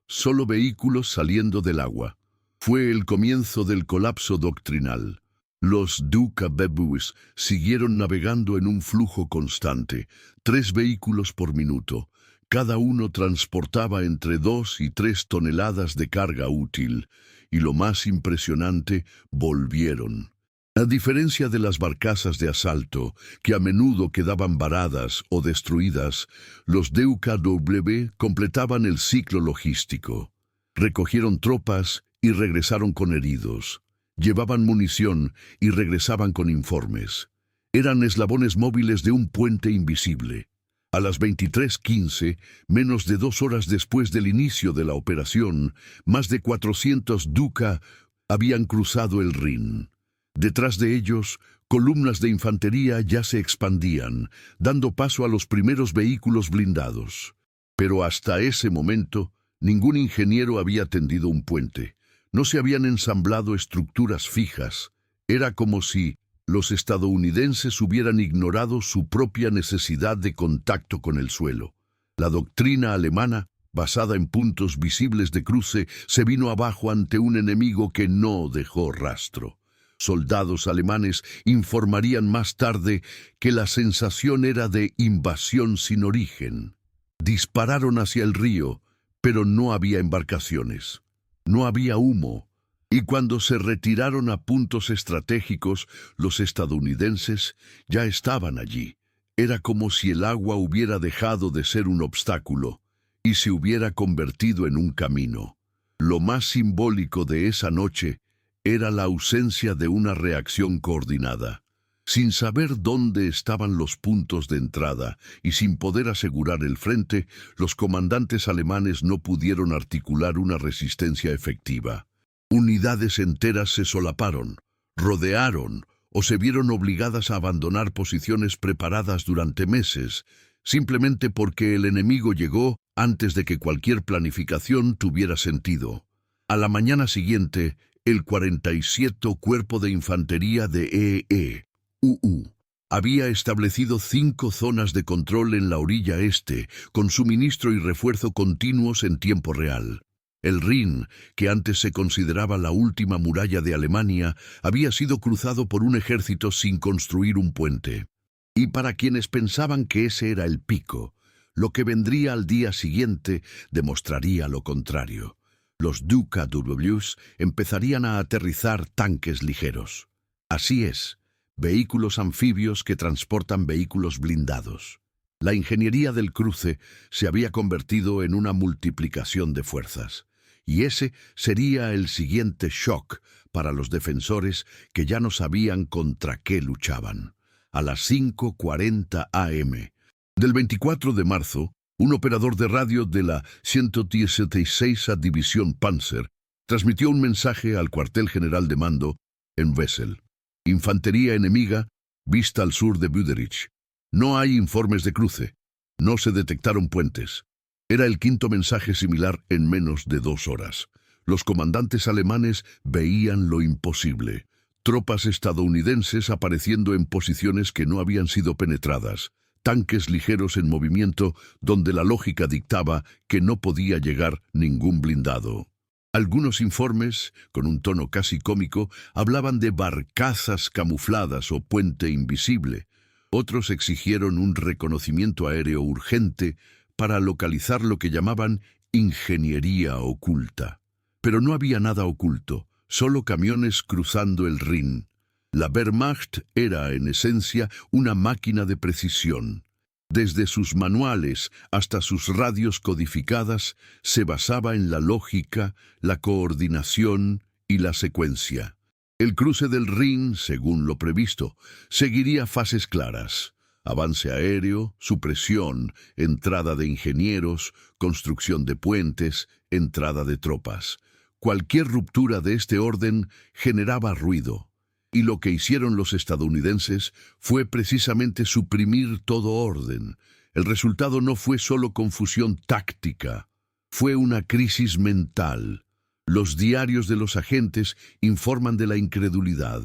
solo vehículos saliendo del agua. Fue el comienzo del colapso doctrinal. Los DuCa-WBs siguieron navegando en un flujo constante, 3 vehículos por minuto. Cada uno transportaba entre 2 y 3 toneladas de carga útil, y lo más impresionante, volvieron. A diferencia de las barcazas de asalto, que a menudo quedaban varadas o destruidas, los DuCa-WB completaban el ciclo logístico. Recogieron tropas y regresaron con heridos. Llevaban munición y regresaban con informes. Eran eslabones móviles de un puente invisible. A las 23:15, menos de 2 horas después del inicio de la operación, más de 400 DuCa habían cruzado el Rin. Detrás de ellos, columnas de infantería ya se expandían, dando paso a los primeros vehículos blindados. Pero hasta ese momento, ningún ingeniero había tendido un puente. No se habían ensamblado estructuras fijas. Era como si los estadounidenses hubieran ignorado su propia necesidad de contacto con el suelo. La doctrina alemana, basada en puntos visibles de cruce, se vino abajo ante un enemigo que no dejó rastro. Soldados alemanes informarían más tarde que la sensación era de invasión sin origen. Dispararon hacia el río, pero no había embarcaciones. No había humo, y cuando se retiraron a puntos estratégicos, los estadounidenses ya estaban allí. Era como si el agua hubiera dejado de ser un obstáculo y se hubiera convertido en un camino. Lo más simbólico de esa noche era la ausencia de una reacción coordinada. Sin saber dónde estaban los puntos de entrada y sin poder asegurar el frente, los comandantes alemanes no pudieron articular una resistencia efectiva. Unidades enteras se solaparon, rodearon o se vieron obligadas a abandonar posiciones preparadas durante meses, simplemente porque el enemigo llegó antes de que cualquier planificación tuviera sentido. A la mañana siguiente, el 47 Cuerpo de Infantería de EE-UU había establecido 5 zonas de control en la orilla este, con suministro y refuerzo continuos en tiempo real. El Rin, que antes se consideraba la última muralla de Alemania, había sido cruzado por un ejército sin construir un puente. Y para quienes pensaban que ese era el pico, Lo que vendría al día siguiente demostraría lo contrario. Los DUKWs empezarían a aterrizar tanques ligeros. Así es, vehículos anfibios que transportan vehículos blindados. La ingeniería del cruce se había convertido en una multiplicación de fuerzas. Y ese sería el siguiente shock para los defensores que ya no sabían contra qué luchaban. A las 5:40 am del 24 de marzo, un operador de radio de la 116ª División Panzer transmitió un mensaje al cuartel general de mando en Wesel. Infantería enemiga vista al sur de Büderich. No hay informes de cruce. No se detectaron puentes. Era el quinto mensaje similar en menos de 2 horas. Los comandantes alemanes veían lo imposible. Tropas estadounidenses apareciendo en posiciones que no habían sido penetradas. Tanques ligeros en movimiento donde la lógica dictaba que no podía llegar ningún blindado. Algunos informes, con un tono casi cómico, hablaban de barcazas camufladas o puente invisible. Otros exigieron un reconocimiento aéreo urgente para localizar lo que llamaban ingeniería oculta. Pero no había nada oculto, solo camiones cruzando el Rin. La Wehrmacht era, en esencia, una máquina de precisión. Desde sus manuales hasta sus radios codificadas, se basaba en la lógica, la coordinación y la secuencia. El cruce del Rin, según lo previsto, seguiría fases claras: avance aéreo, supresión, entrada de ingenieros, construcción de puentes, entrada de tropas. Cualquier ruptura de este orden generaba ruido. Y lo que hicieron los estadounidenses fue precisamente suprimir todo orden. El resultado no fue solo confusión táctica, fue una crisis mental. Los diarios de los agentes informan de la incredulidad.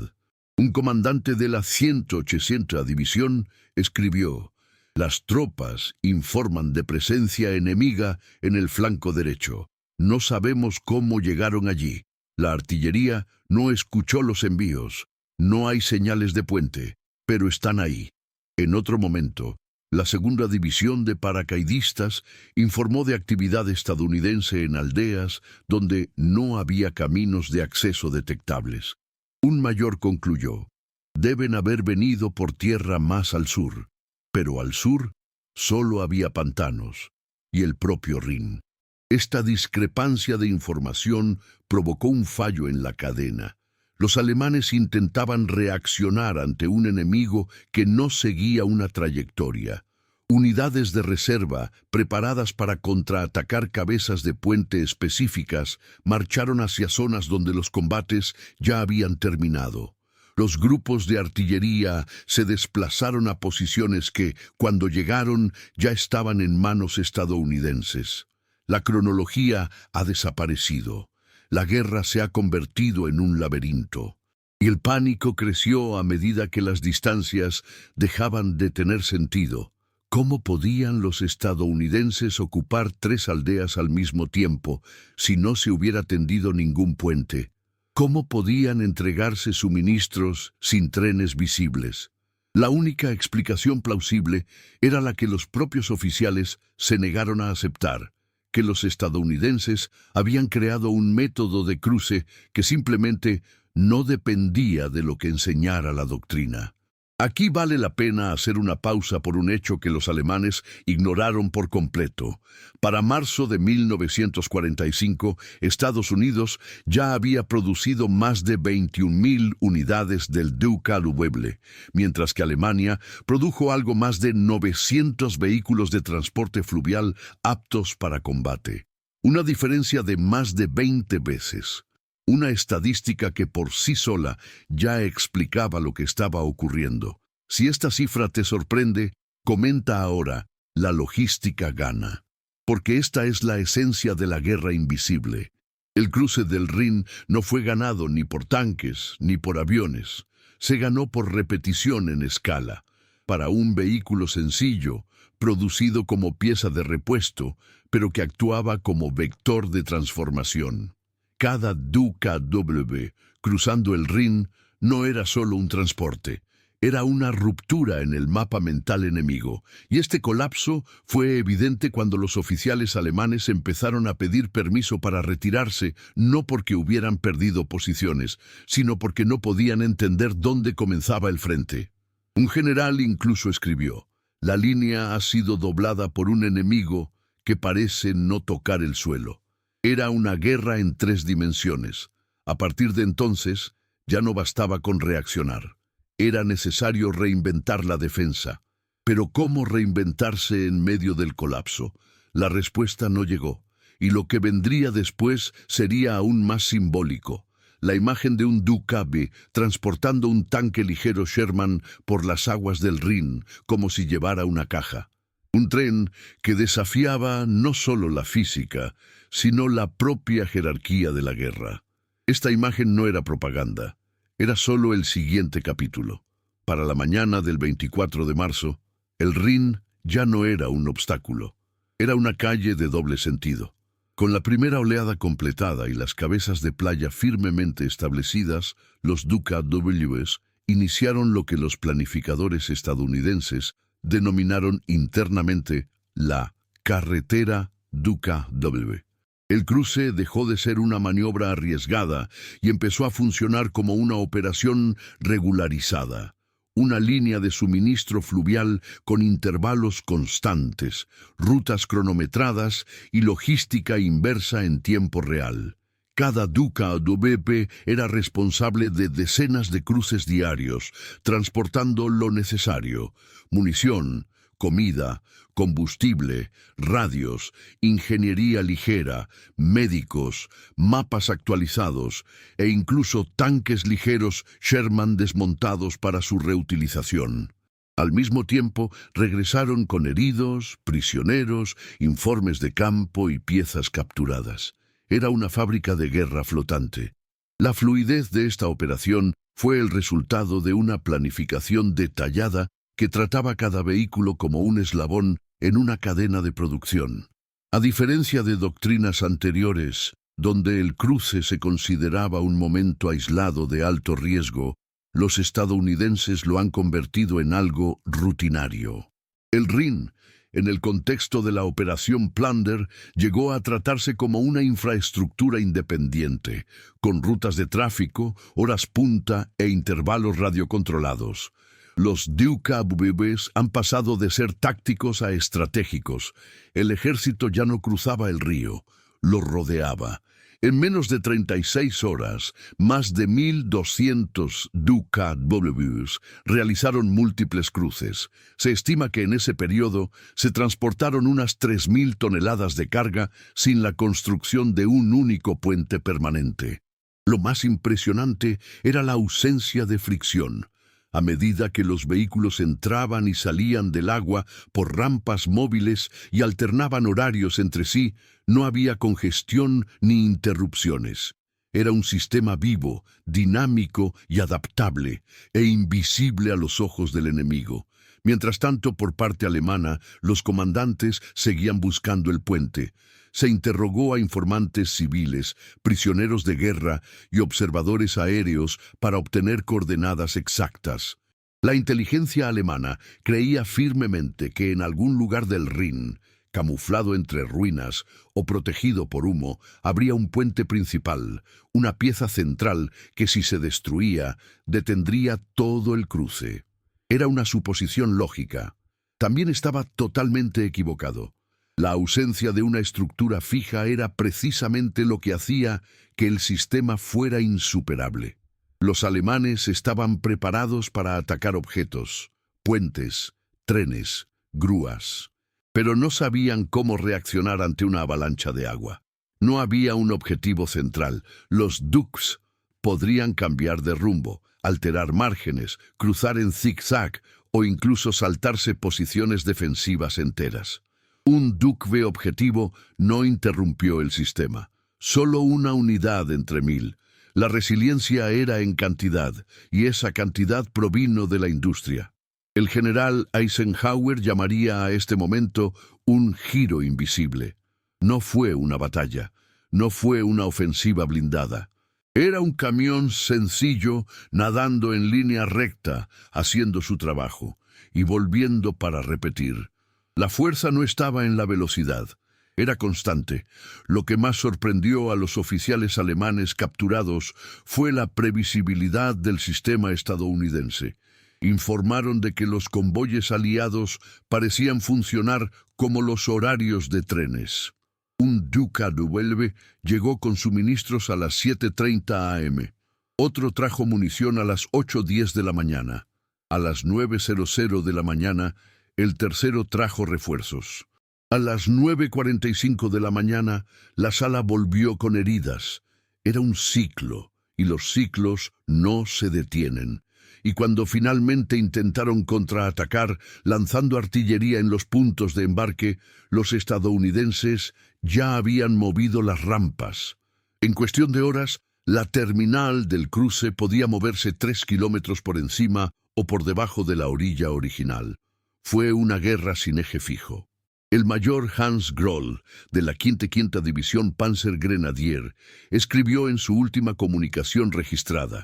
Un comandante de la 180ª División escribió: «Las tropas informan de presencia enemiga en el flanco derecho. No sabemos cómo llegaron allí. La artillería no escuchó los envíos. No hay señales de puente, pero están ahí». En otro momento, la segunda división de paracaidistas informó de actividad estadounidense en aldeas donde no había caminos de acceso detectables. Un mayor concluyó: «Deben haber venido por tierra más al sur». Pero al sur solo había pantanos y el propio Rin. Esta discrepancia de información provocó un fallo en la cadena. Los alemanes intentaban reaccionar ante un enemigo que no seguía una trayectoria. Unidades de reserva, preparadas para contraatacar cabezas de puente específicas, marcharon hacia zonas donde los combates ya habían terminado. Los grupos de artillería se desplazaron a posiciones que, cuando llegaron, ya estaban en manos estadounidenses. La cronología ha desaparecido. La guerra se ha convertido en un laberinto. Y el pánico creció a medida que las distancias dejaban de tener sentido. ¿Cómo podían los estadounidenses ocupar 3 aldeas al mismo tiempo si no se hubiera tendido ningún puente? ¿Cómo podían entregarse suministros sin trenes visibles? La única explicación plausible era la que los propios oficiales se negaron a aceptar: que los estadounidenses habían creado un método de cruce que simplemente no dependía de lo que enseñara la doctrina. Aquí vale la pena hacer una pausa por un hecho que los alemanes ignoraron por completo. Para marzo de 1945, Estados Unidos ya había producido más de 21.000 unidades del DUKW, mientras que Alemania produjo algo más de 900 vehículos de transporte fluvial aptos para combate. Una diferencia de más de 20 veces. Una estadística que por sí sola ya explicaba lo que estaba ocurriendo. Si esta cifra te sorprende, comenta ahora: la logística gana. Porque esta es la esencia de la guerra invisible. El cruce del Rin no fue ganado ni por tanques ni por aviones. Se ganó por repetición en escala. Para un vehículo sencillo, producido como pieza de repuesto, pero que actuaba como vector de transformación. Cada DUKW cruzando el Rin no era solo un transporte, Era una ruptura en el mapa mental enemigo, y este colapso fue evidente cuando los oficiales alemanes empezaron a pedir permiso para retirarse, no porque hubieran perdido posiciones, sino porque no podían entender dónde comenzaba el frente. Un general incluso escribió: «La línea ha sido doblada por un enemigo que parece no tocar el suelo». Era una guerra en 3 dimensiones. A partir de entonces, ya no bastaba con reaccionar. Era necesario reinventar la defensa. Pero ¿cómo reinventarse en medio del colapso? La respuesta no llegó, y lo que vendría después sería aún más simbólico. La imagen de un Dukabe transportando un tanque ligero Sherman por las aguas del Rin, como si llevara una caja. Un tren que desafiaba no solo la física, sino la propia jerarquía de la guerra. Esta imagen no era propaganda. Era solo el siguiente capítulo. Para la mañana del 24 de marzo, el Rin ya no era un obstáculo. Era una calle de doble sentido. Con la primera oleada completada y las cabezas de playa firmemente establecidas, los DUKWs iniciaron lo que los planificadores estadounidenses denominaron internamente la carretera DUKW. El cruce dejó de ser una maniobra arriesgada y empezó a funcionar como una operación regularizada, una línea de suministro fluvial con intervalos constantes, rutas cronometradas y logística inversa en tiempo real. Cada DUKW era responsable de decenas de cruces diarios, transportando lo necesario: munición, comida, combustible, radios, ingeniería ligera, médicos, mapas actualizados e incluso tanques ligeros Sherman desmontados para su reutilización. Al mismo tiempo, regresaron con heridos, prisioneros, informes de campo y piezas capturadas. Era una fábrica de guerra flotante. La fluidez de esta operación fue el resultado de una planificación detallada que trataba cada vehículo como un eslabón en una cadena de producción. A diferencia de doctrinas anteriores, donde el cruce se consideraba un momento aislado de alto riesgo, los estadounidenses lo han convertido en algo rutinario. El Rin, en el contexto de la Operación Plunder, llegó a tratarse como una infraestructura independiente, con rutas de tráfico, horas punta e intervalos radiocontrolados. Los DUKWs han pasado de ser tácticos a estratégicos. El ejército ya no cruzaba el río, lo rodeaba. En menos de 36 horas, más de 1.200 DUKWs realizaron múltiples cruces. Se estima que en ese periodo se transportaron unas 3.000 toneladas de carga sin la construcción de un único puente permanente. Lo más impresionante era la ausencia de fricción. A medida que los vehículos entraban y salían del agua por rampas móviles y alternaban horarios entre sí, no había congestión ni interrupciones. Era un sistema vivo, dinámico y adaptable, e invisible a los ojos del enemigo. Mientras tanto, por parte alemana, los comandantes seguían buscando el puente. Se interrogó a informantes civiles, prisioneros de guerra y observadores aéreos para obtener coordenadas exactas. La inteligencia alemana creía firmemente que en algún lugar del Rin, camuflado entre ruinas o protegido por humo, habría un puente principal, una pieza central que, si se destruía, detendría todo el cruce. Era una suposición lógica. También estaba totalmente equivocado. La ausencia de una estructura fija era precisamente lo que hacía que el sistema fuera insuperable. Los alemanes estaban preparados para atacar objetos, puentes, trenes, grúas, pero no sabían cómo reaccionar ante una avalancha de agua. No había un objetivo central. Los DUKs podrían cambiar de rumbo, alterar márgenes, cruzar en zigzag o incluso saltarse posiciones defensivas enteras. Un DUKW objetivo no interrumpió el sistema. Solo una unidad entre 1.000. La resiliencia era en cantidad, y esa cantidad provino de la industria. El general Eisenhower llamaría a este momento un giro invisible. No fue una batalla, no fue una ofensiva blindada. Era un camión sencillo, nadando en línea recta, haciendo su trabajo, y volviendo para repetir. La fuerza no estaba en la velocidad, era constante. Lo que más sorprendió a los oficiales alemanes capturados fue la previsibilidad del sistema estadounidense. Informaron de que los convoyes aliados parecían funcionar como los horarios de trenes. Un DKW llegó con suministros a las 7:30 am. Otro trajo munición a las 8:10 de la mañana. A las 9:00 de la mañana, el tercero trajo refuerzos. A las 9:45 de la mañana, la sala volvió con heridas. Era un ciclo, y los ciclos no se detienen. Y cuando finalmente intentaron contraatacar, lanzando artillería en los puntos de embarque, los estadounidenses ya habían movido las rampas. En cuestión de horas, la terminal del cruce podía moverse 3 kilómetros por encima o por debajo de la orilla original. Fue una guerra sin eje fijo. El mayor Hans Groll, de la 5ª División Panzergrenadier, escribió en su última comunicación registrada: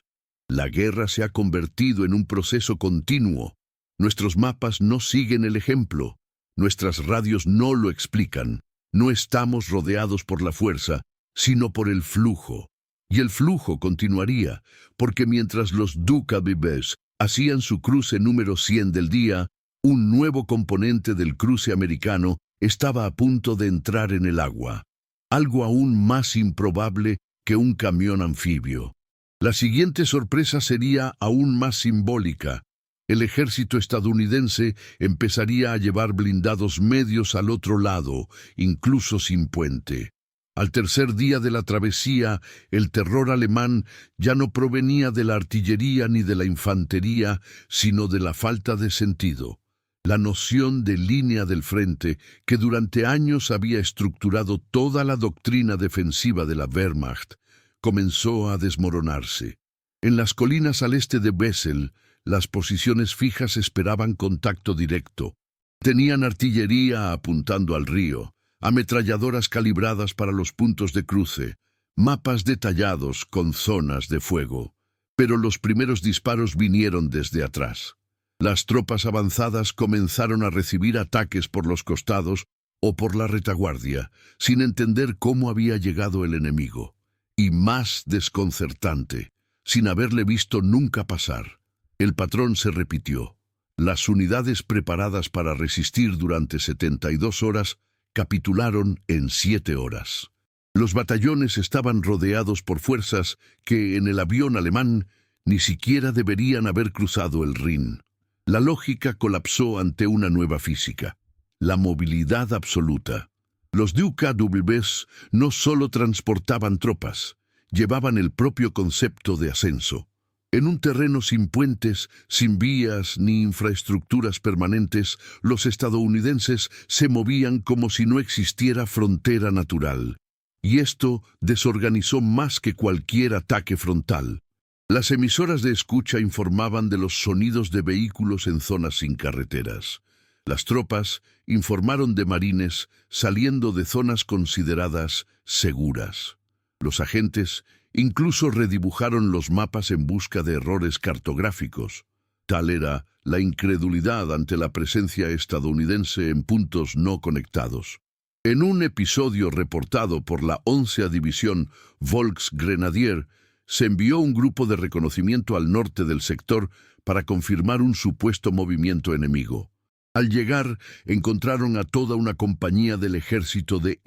«La guerra se ha convertido en un proceso continuo. Nuestros mapas no siguen el ejemplo. Nuestras radios no lo explican. No estamos rodeados por la fuerza, sino por el flujo. Y el flujo continuaría, porque mientras los DKWs hacían su cruce número 100 del día, un nuevo componente del cruce americano estaba a punto de entrar en el agua. Algo aún más improbable que un camión anfibio. La siguiente sorpresa sería aún más simbólica. El ejército estadounidense empezaría a llevar blindados medios al otro lado, incluso sin puente. Al tercer día de la travesía, el terror alemán ya no provenía de la artillería ni de la infantería, sino de la falta de sentido. La noción de línea del frente, que durante años había estructurado toda la doctrina defensiva de la Wehrmacht, comenzó a desmoronarse. En las colinas al este de Wesel, las posiciones fijas esperaban contacto directo. Tenían artillería apuntando al río, ametralladoras calibradas para los puntos de cruce, mapas detallados con zonas de fuego. Pero los primeros disparos vinieron desde atrás. Las tropas avanzadas comenzaron a recibir ataques por los costados o por la retaguardia, sin entender cómo había llegado el enemigo. Y más desconcertante, sin haberle visto nunca pasar. El patrón se repitió. Las unidades preparadas para resistir durante 72 horas capitularon en 7 horas. Los batallones estaban rodeados por fuerzas que, en el avión alemán, ni siquiera deberían haber cruzado el Rin. La lógica colapsó ante una nueva física: la movilidad absoluta. Los DKWs no solo transportaban tropas, llevaban el propio concepto de ascenso. En un terreno sin puentes, sin vías ni infraestructuras permanentes, los estadounidenses se movían como si no existiera frontera natural. Y esto desorganizó más que cualquier ataque frontal. Las emisoras de escucha informaban de los sonidos de vehículos en zonas sin carreteras. Las tropas informaron de marines saliendo de zonas consideradas seguras. Los agentes incluso redibujaron los mapas en busca de errores cartográficos. Tal era la incredulidad ante la presencia estadounidense en puntos no conectados. En un episodio reportado por la 11ª División Volksgrenadier, se envió un grupo de reconocimiento al norte del sector para confirmar un supuesto movimiento enemigo. Al llegar, encontraron a toda una compañía del ejército de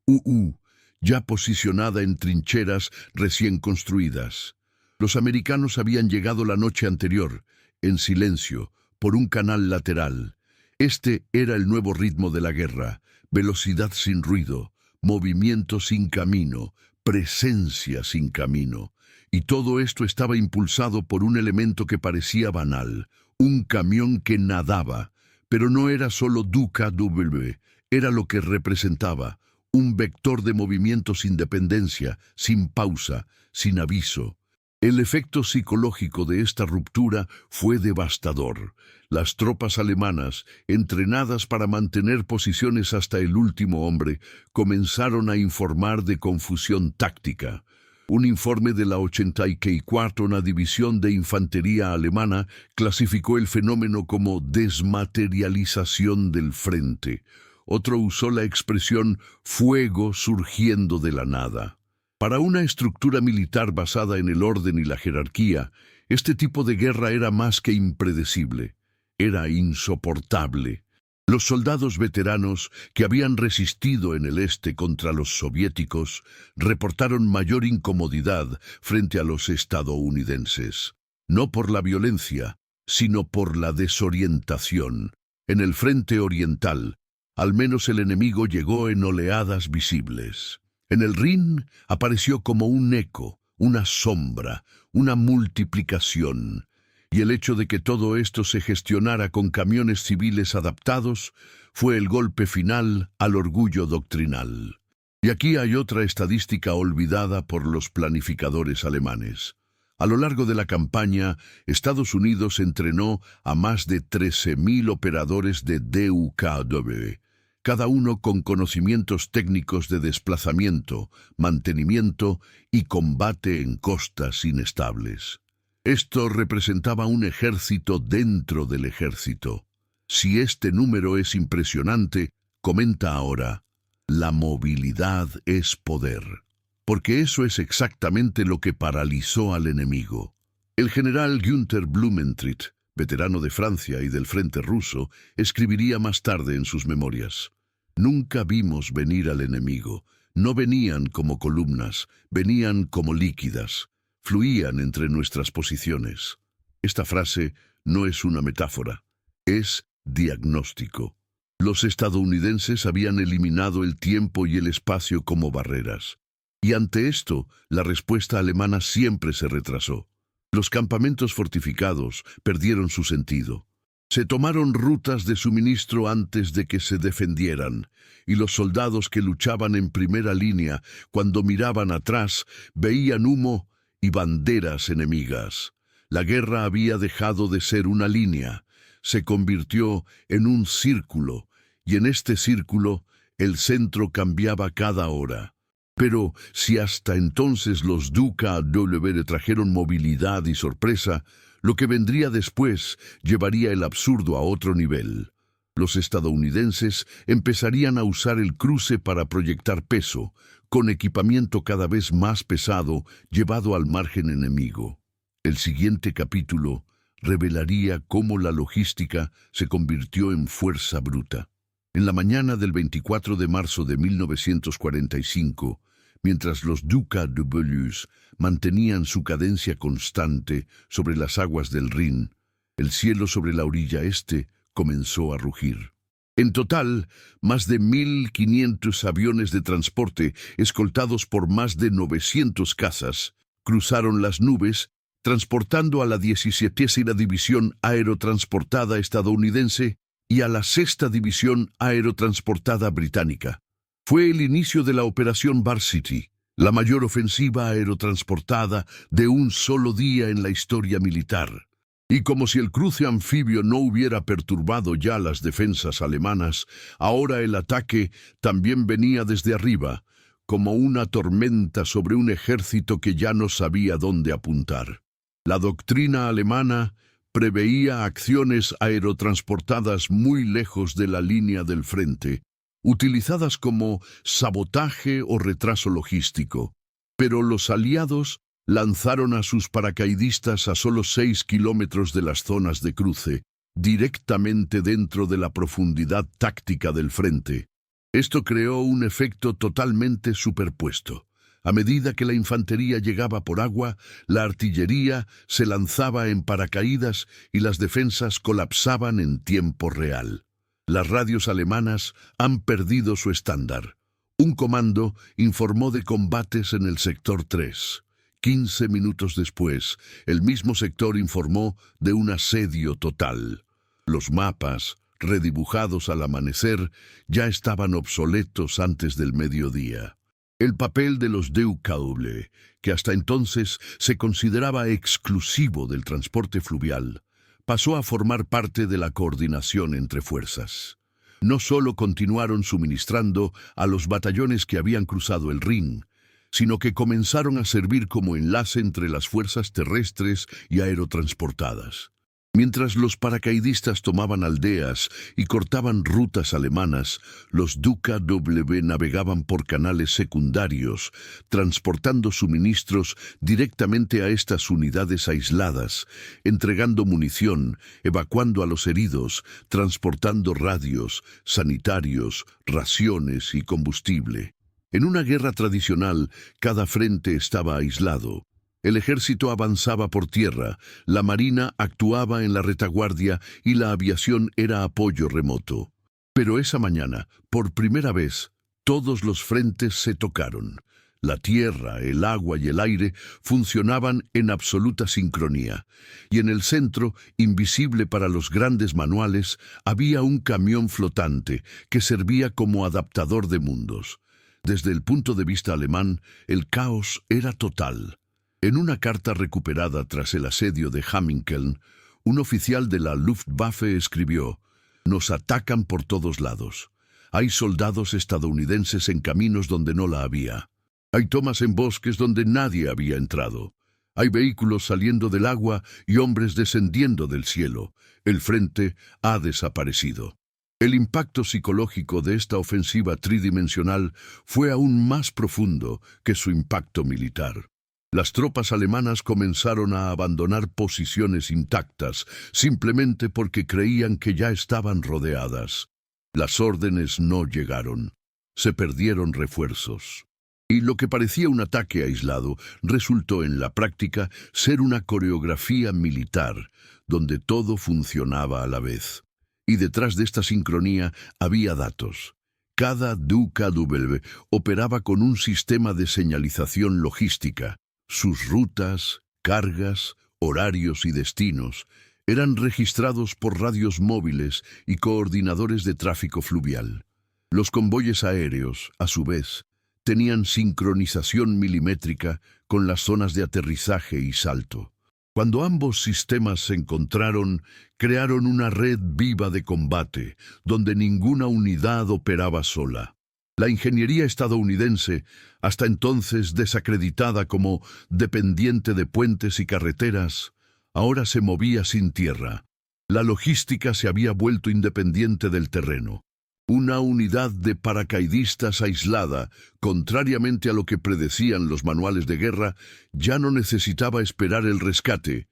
UU, ya posicionada en trincheras recién construidas. Los americanos habían llegado la noche anterior, en silencio, por un canal lateral. Este era el nuevo ritmo de la guerra: velocidad sin ruido, movimiento sin camino, presencia sin camino. Y todo esto estaba impulsado por un elemento que parecía banal: un camión que nadaba. Pero no era solo DKW, era lo que representaba: un vector de movimiento sin dependencia, sin pausa, sin aviso. El efecto psicológico de esta ruptura fue devastador. Las tropas alemanas, entrenadas para mantener posiciones hasta el último hombre, comenzaron a informar de confusión táctica. Un informe de la 84ª División de Infantería Alemana clasificó el fenómeno como desmaterialización del frente. Otro usó la expresión fuego surgiendo de la nada. Para una estructura militar basada en el orden y la jerarquía, este tipo de guerra era más que impredecible. Era insoportable. Los soldados veteranos que habían resistido en el este contra los soviéticos reportaron mayor incomodidad frente a los estadounidenses. No por la violencia, sino por la desorientación. En el frente oriental, al menos el enemigo llegó en oleadas visibles. En el Rin apareció como un eco, una sombra, una multiplicación. Y el hecho de que todo esto se gestionara con camiones civiles adaptados fue el golpe final al orgullo doctrinal. Y aquí hay otra estadística olvidada por los planificadores alemanes. A lo largo de la campaña, Estados Unidos entrenó a más de 13.000 operadores de DUKW, cada uno con conocimientos técnicos de desplazamiento, mantenimiento y combate en costas inestables. Esto representaba un ejército dentro del ejército. Si este número es impresionante, comenta ahora, la movilidad es poder. Porque eso es exactamente lo que paralizó al enemigo. El general Günther Blumentritt, veterano de Francia y del frente ruso, escribiría más tarde en sus memorias: nunca vimos venir al enemigo. No venían como columnas, venían como líquidas. Fluían entre nuestras posiciones. Esta frase no es una metáfora, es diagnóstico. Los estadounidenses habían eliminado el tiempo y el espacio como barreras. Y ante esto, la respuesta alemana siempre se retrasó. Los campamentos fortificados perdieron su sentido. Se tomaron rutas de suministro antes de que se defendieran, y los soldados que luchaban en primera línea, cuando miraban atrás, veían humo y banderas enemigas. La guerra había dejado de ser una línea, se convirtió en un círculo, y en este círculo el centro cambiaba cada hora. Pero si hasta entonces los DUKW trajeron movilidad y sorpresa, lo que vendría después llevaría el absurdo a otro nivel. Los estadounidenses empezarían a usar el cruce para proyectar peso, con equipamiento cada vez más pesado llevado al margen enemigo. El siguiente capítulo revelaría cómo la logística se convirtió en fuerza bruta. En la mañana del 24 de marzo de 1945, mientras los DUKWs mantenían su cadencia constante sobre las aguas del Rin, el cielo sobre la orilla este comenzó a rugir. En total, más de 1.500 aviones de transporte, escoltados por más de 900 cazas, cruzaron las nubes, transportando a la 17ª División Aerotransportada estadounidense y a la 6ª División Aerotransportada británica. Fue el inicio de la Operación Varsity, la mayor ofensiva aerotransportada de un solo día en la historia militar. Y como si el cruce anfibio no hubiera perturbado ya las defensas alemanas, ahora el ataque también venía desde arriba, como una tormenta sobre un ejército que ya no sabía dónde apuntar. La doctrina alemana preveía acciones aerotransportadas muy lejos de la línea del frente, utilizadas como sabotaje o retraso logístico. Pero los aliados lanzaron a sus paracaidistas a solo 6 kilómetros de las zonas de cruce, directamente dentro de la profundidad táctica del frente. Esto creó un efecto totalmente superpuesto. A medida que la infantería llegaba por agua, la artillería se lanzaba en paracaídas y las defensas colapsaban en tiempo real. Las radios alemanas han perdido su estándar. Un comando informó de combates en el sector 3. 15 minutos después, el mismo sector informó de un asedio total. Los mapas, redibujados al amanecer, ya estaban obsoletos antes del mediodía. El papel de los DUKW, que hasta entonces se consideraba exclusivo del transporte fluvial, pasó a formar parte de la coordinación entre fuerzas. No solo continuaron suministrando a los batallones que habían cruzado el Rin, sino que comenzaron a servir como enlace entre las fuerzas terrestres y aerotransportadas. Mientras los paracaidistas tomaban aldeas y cortaban rutas alemanas, los DKW navegaban por canales secundarios, transportando suministros directamente a estas unidades aisladas, entregando munición, evacuando a los heridos, transportando radios, sanitarios, raciones y combustible. En una guerra tradicional, cada frente estaba aislado. El ejército avanzaba por tierra, la marina actuaba en la retaguardia y la aviación era apoyo remoto. Pero esa mañana, por primera vez, todos los frentes se tocaron. La tierra, el agua y el aire funcionaban en absoluta sincronía. Y en el centro, invisible para los grandes manuales, había un camión flotante que servía como adaptador de mundos. Desde el punto de vista alemán, el caos era total. En una carta recuperada tras el asedio de Hamminkeln, un oficial de la Luftwaffe escribió: «Nos atacan por todos lados. Hay soldados estadounidenses en caminos donde no la había. Hay tomas en bosques donde nadie había entrado. Hay vehículos saliendo del agua y hombres descendiendo del cielo. El frente ha desaparecido». El impacto psicológico de esta ofensiva tridimensional fue aún más profundo que su impacto militar. Las tropas alemanas comenzaron a abandonar posiciones intactas, simplemente porque creían que ya estaban rodeadas. Las órdenes no llegaron. Se perdieron refuerzos. Y lo que parecía un ataque aislado resultó en la práctica ser una coreografía militar, donde todo funcionaba a la vez. Y detrás de esta sincronía había datos. Cada DKW operaba con un sistema de señalización logística. Sus rutas, cargas, horarios y destinos eran registrados por radios móviles y coordinadores de tráfico fluvial. Los convoyes aéreos, a su vez, tenían sincronización milimétrica con las zonas de aterrizaje y salto. Cuando ambos sistemas se encontraron, crearon una red viva de combate, donde ninguna unidad operaba sola. La ingeniería estadounidense, hasta entonces desacreditada como dependiente de puentes y carreteras, ahora se movía sin tierra. La logística se había vuelto independiente del terreno. Una unidad de paracaidistas aislada, contrariamente a lo que predecían los manuales de guerra, ya no necesitaba esperar el rescate.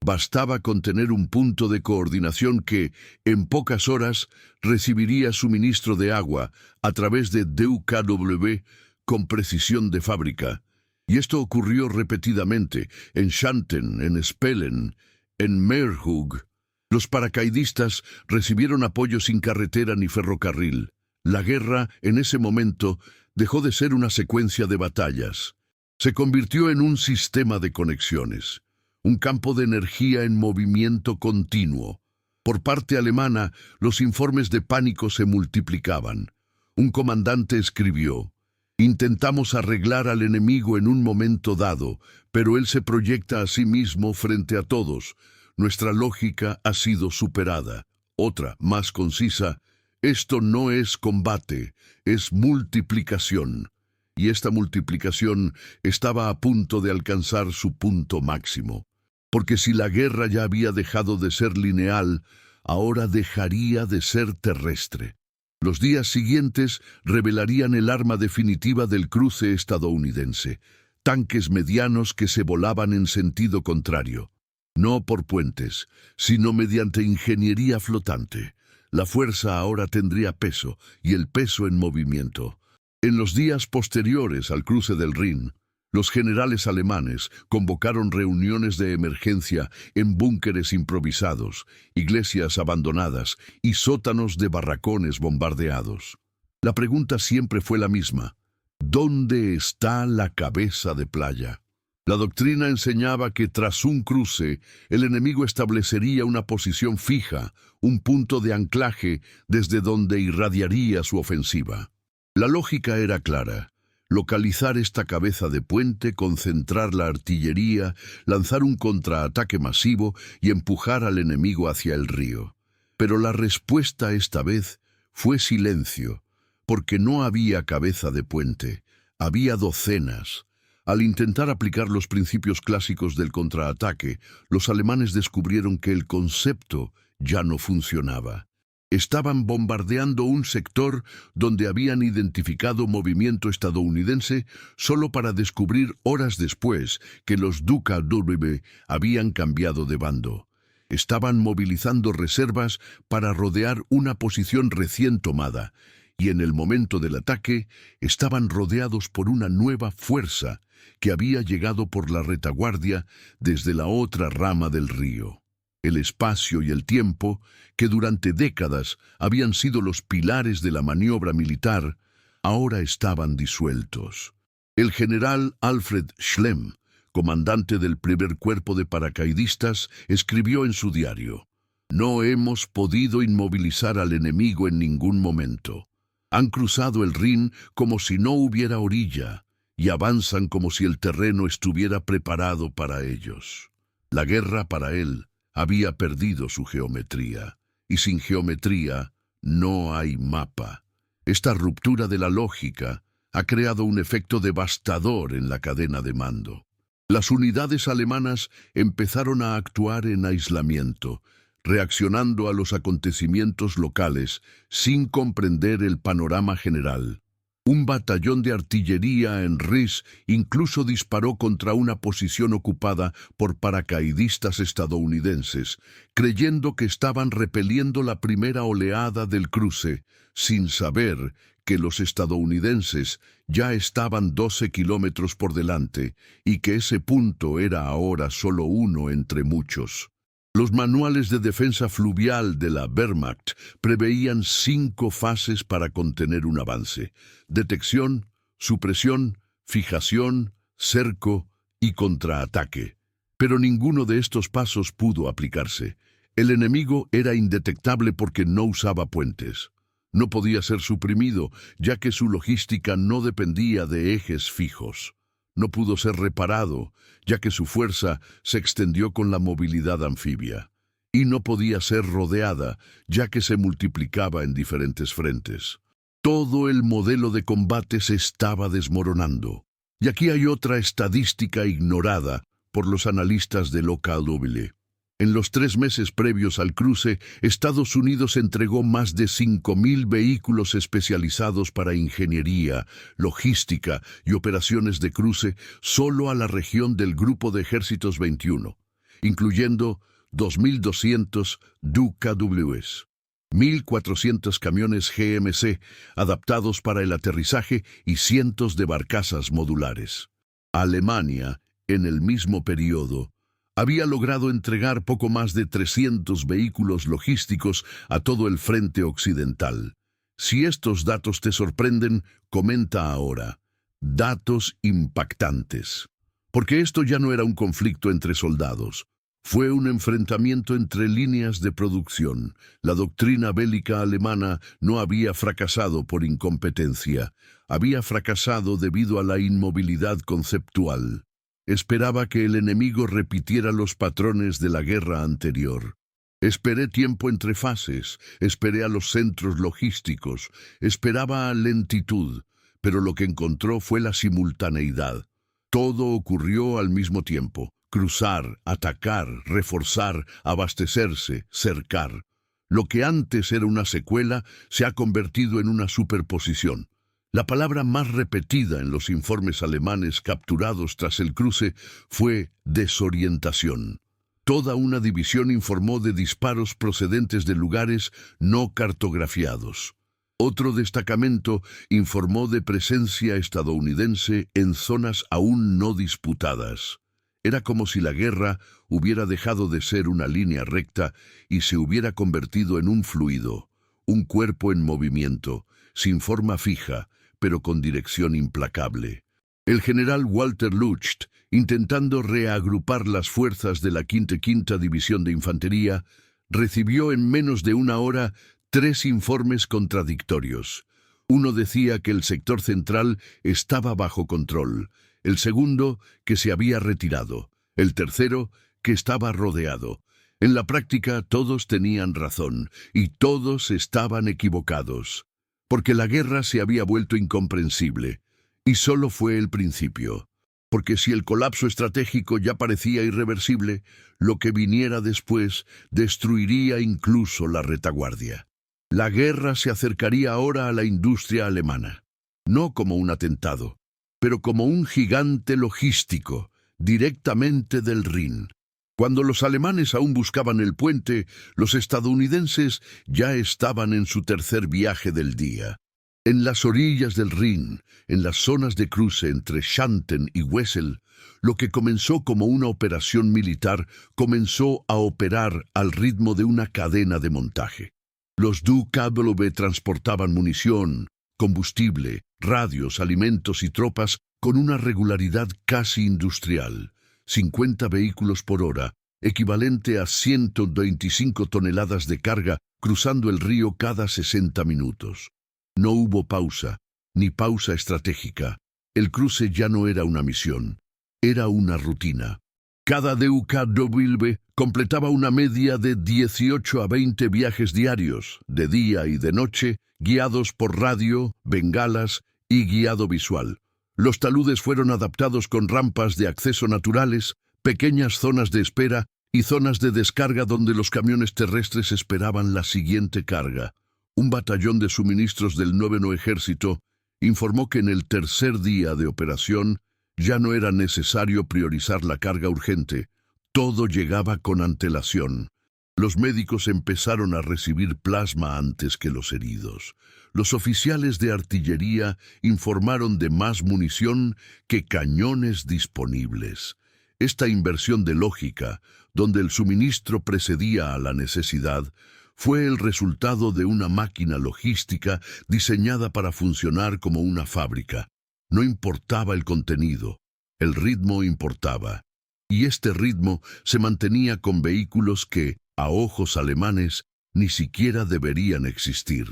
Bastaba con tener un punto de coordinación que, en pocas horas, recibiría suministro de agua a través de DKW con precisión de fábrica. Y esto ocurrió repetidamente en Xanten, en Spellen, en Meerhoek. Los paracaidistas recibieron apoyo sin carretera ni ferrocarril. La guerra, en ese momento, dejó de ser una secuencia de batallas. Se convirtió en un sistema de conexiones. Un campo de energía en movimiento continuo. Por parte alemana, los informes de pánico se multiplicaban. Un comandante escribió: «Intentamos arreglar al enemigo en un momento dado, pero él se proyecta a sí mismo frente a todos. Nuestra lógica ha sido superada». Otra, más concisa: «Esto no es combate, es multiplicación». Y esta multiplicación estaba a punto de alcanzar su punto máximo. Porque si la guerra ya había dejado de ser lineal, ahora dejaría de ser terrestre. Los días siguientes revelarían el arma definitiva del cruce estadounidense: tanques medianos que se volaban en sentido contrario. No por puentes, sino mediante ingeniería flotante. La fuerza ahora tendría peso, y el peso en movimiento. En los días posteriores al cruce del Rin, los generales alemanes convocaron reuniones de emergencia en búnkeres improvisados, iglesias abandonadas y sótanos de barracones bombardeados. La pregunta siempre fue la misma: ¿dónde está la cabeza de playa? La doctrina enseñaba que tras un cruce, el enemigo establecería una posición fija, un punto de anclaje desde donde irradiaría su ofensiva. La lógica era clara: localizar esta cabeza de puente, concentrar la artillería, lanzar un contraataque masivo y empujar al enemigo hacia el río. Pero la respuesta esta vez fue silencio, porque no había cabeza de puente, había docenas, Al intentar aplicar los principios clásicos del contraataque, los alemanes descubrieron que el concepto ya no funcionaba. Estaban bombardeando un sector donde habían identificado movimiento estadounidense solo para descubrir horas después que los DKW habían cambiado de bando. Estaban movilizando reservas para rodear una posición recién tomada, y en el momento del ataque estaban rodeados por una nueva fuerza que había llegado por la retaguardia desde la otra rama del río. El espacio y el tiempo, que durante décadas habían sido los pilares de la maniobra militar, ahora estaban disueltos. El general Alfred Schlemm, comandante del primer cuerpo de paracaidistas, escribió en su diario: «No hemos podido inmovilizar al enemigo en ningún momento. Han cruzado el Rin como si no hubiera orilla y avanzan como si el terreno estuviera preparado para ellos». La guerra para él había perdido su geometría, y sin geometría no hay mapa. Esta ruptura de la lógica ha creado un efecto devastador en la cadena de mando. Las unidades alemanas empezaron a actuar en aislamiento, reaccionando a los acontecimientos locales sin comprender el panorama general. Un batallón de artillería en Ris incluso disparó contra una posición ocupada por paracaidistas estadounidenses, creyendo que estaban repeliendo la primera oleada del cruce, sin saber que los estadounidenses ya estaban 12 kilómetros por delante y que ese punto era ahora solo uno entre muchos. Los manuales de defensa fluvial de la Wehrmacht preveían 5 fases para contener un avance: detección, supresión, fijación, cerco y contraataque. Pero ninguno de estos pasos pudo aplicarse. El enemigo era indetectable porque no usaba puentes. No podía ser suprimido, ya que su logística no dependía de ejes fijos. No pudo ser reparado, ya que su fuerza se extendió con la movilidad anfibia. Y no podía ser rodeada, ya que se multiplicaba en diferentes frentes. Todo el modelo de combate se estaba desmoronando. Y aquí hay otra estadística ignorada por los analistas del OKW. En los 3 meses previos al cruce, Estados Unidos entregó más de 5.000 vehículos especializados para ingeniería, logística y operaciones de cruce solo a la región del Grupo de Ejércitos 21, incluyendo 2.200 DKWs, 1.400 camiones GMC adaptados para el aterrizaje y cientos de barcazas modulares. Alemania, en el mismo periodo, había logrado entregar poco más de 300 vehículos logísticos a todo el frente occidental. Si estos datos te sorprenden, comenta ahora. Datos impactantes. Porque esto ya no era un conflicto entre soldados. Fue un enfrentamiento entre líneas de producción. La doctrina bélica alemana no había fracasado por incompetencia. Había fracasado debido a la inmovilidad conceptual. Esperaba que el enemigo repitiera los patrones de la guerra anterior. Esperé tiempo entre fases, esperé a los centros logísticos, esperaba lentitud, pero lo que encontró fue la simultaneidad. Todo ocurrió al mismo tiempo: cruzar, atacar, reforzar, abastecerse, cercar. Lo que antes era una secuela se ha convertido en una superposición. La palabra más repetida en los informes alemanes capturados tras el cruce fue desorientación. Toda una división informó de disparos procedentes de lugares no cartografiados. Otro destacamento informó de presencia estadounidense en zonas aún no disputadas. Era como si la guerra hubiera dejado de ser una línea recta y se hubiera convertido en un fluido, un cuerpo en movimiento, sin forma fija, pero con dirección implacable. El general Walter Lutsch, intentando reagrupar las fuerzas de la Quinta División de Infantería, recibió en menos de una hora 3 informes contradictorios. Uno decía que el sector central estaba bajo control, el segundo que se había retirado, el tercero que estaba rodeado. En la práctica todos tenían razón y todos estaban equivocados, porque la guerra se había vuelto incomprensible, y solo fue el principio. porque si el colapso estratégico ya parecía irreversible, lo que viniera después destruiría incluso la retaguardia. La guerra se acercaría ahora a la industria alemana, no como un atentado, pero como un gigante logístico, directamente del Rin. Cuando los alemanes aún buscaban el puente, los estadounidenses ya estaban en su tercer viaje del día. En las orillas del Rin, en las zonas de cruce entre Xanten y Wesel, lo que comenzó como una operación militar comenzó a operar al ritmo de una cadena de montaje. Los DUKW transportaban munición, combustible, radios, alimentos y tropas con una regularidad casi industrial. 50 vehículos por hora, equivalente a 125 toneladas de carga cruzando el río cada 60 minutos. No hubo pausa, ni pausa estratégica. El cruce ya no era una misión, era una rutina. Cada DUKW completaba una media de 18 a 20 viajes diarios, de día y de noche, guiados por radio, bengalas y guiado visual. Los taludes fueron adaptados con rampas de acceso naturales, pequeñas zonas de espera y zonas de descarga donde los camiones terrestres esperaban la siguiente carga. Un batallón de suministros del 9º Ejército informó que en el tercer día de operación ya no era necesario priorizar la carga urgente. Todo llegaba con antelación. Los médicos empezaron a recibir plasma antes que los heridos. Los oficiales de artillería informaron de más munición que cañones disponibles. Esta inversión de lógica, donde el suministro precedía a la necesidad, fue el resultado de una máquina logística diseñada para funcionar como una fábrica. No importaba el contenido, el ritmo importaba. Y este ritmo se mantenía con vehículos que, a ojos alemanes, ni siquiera deberían existir.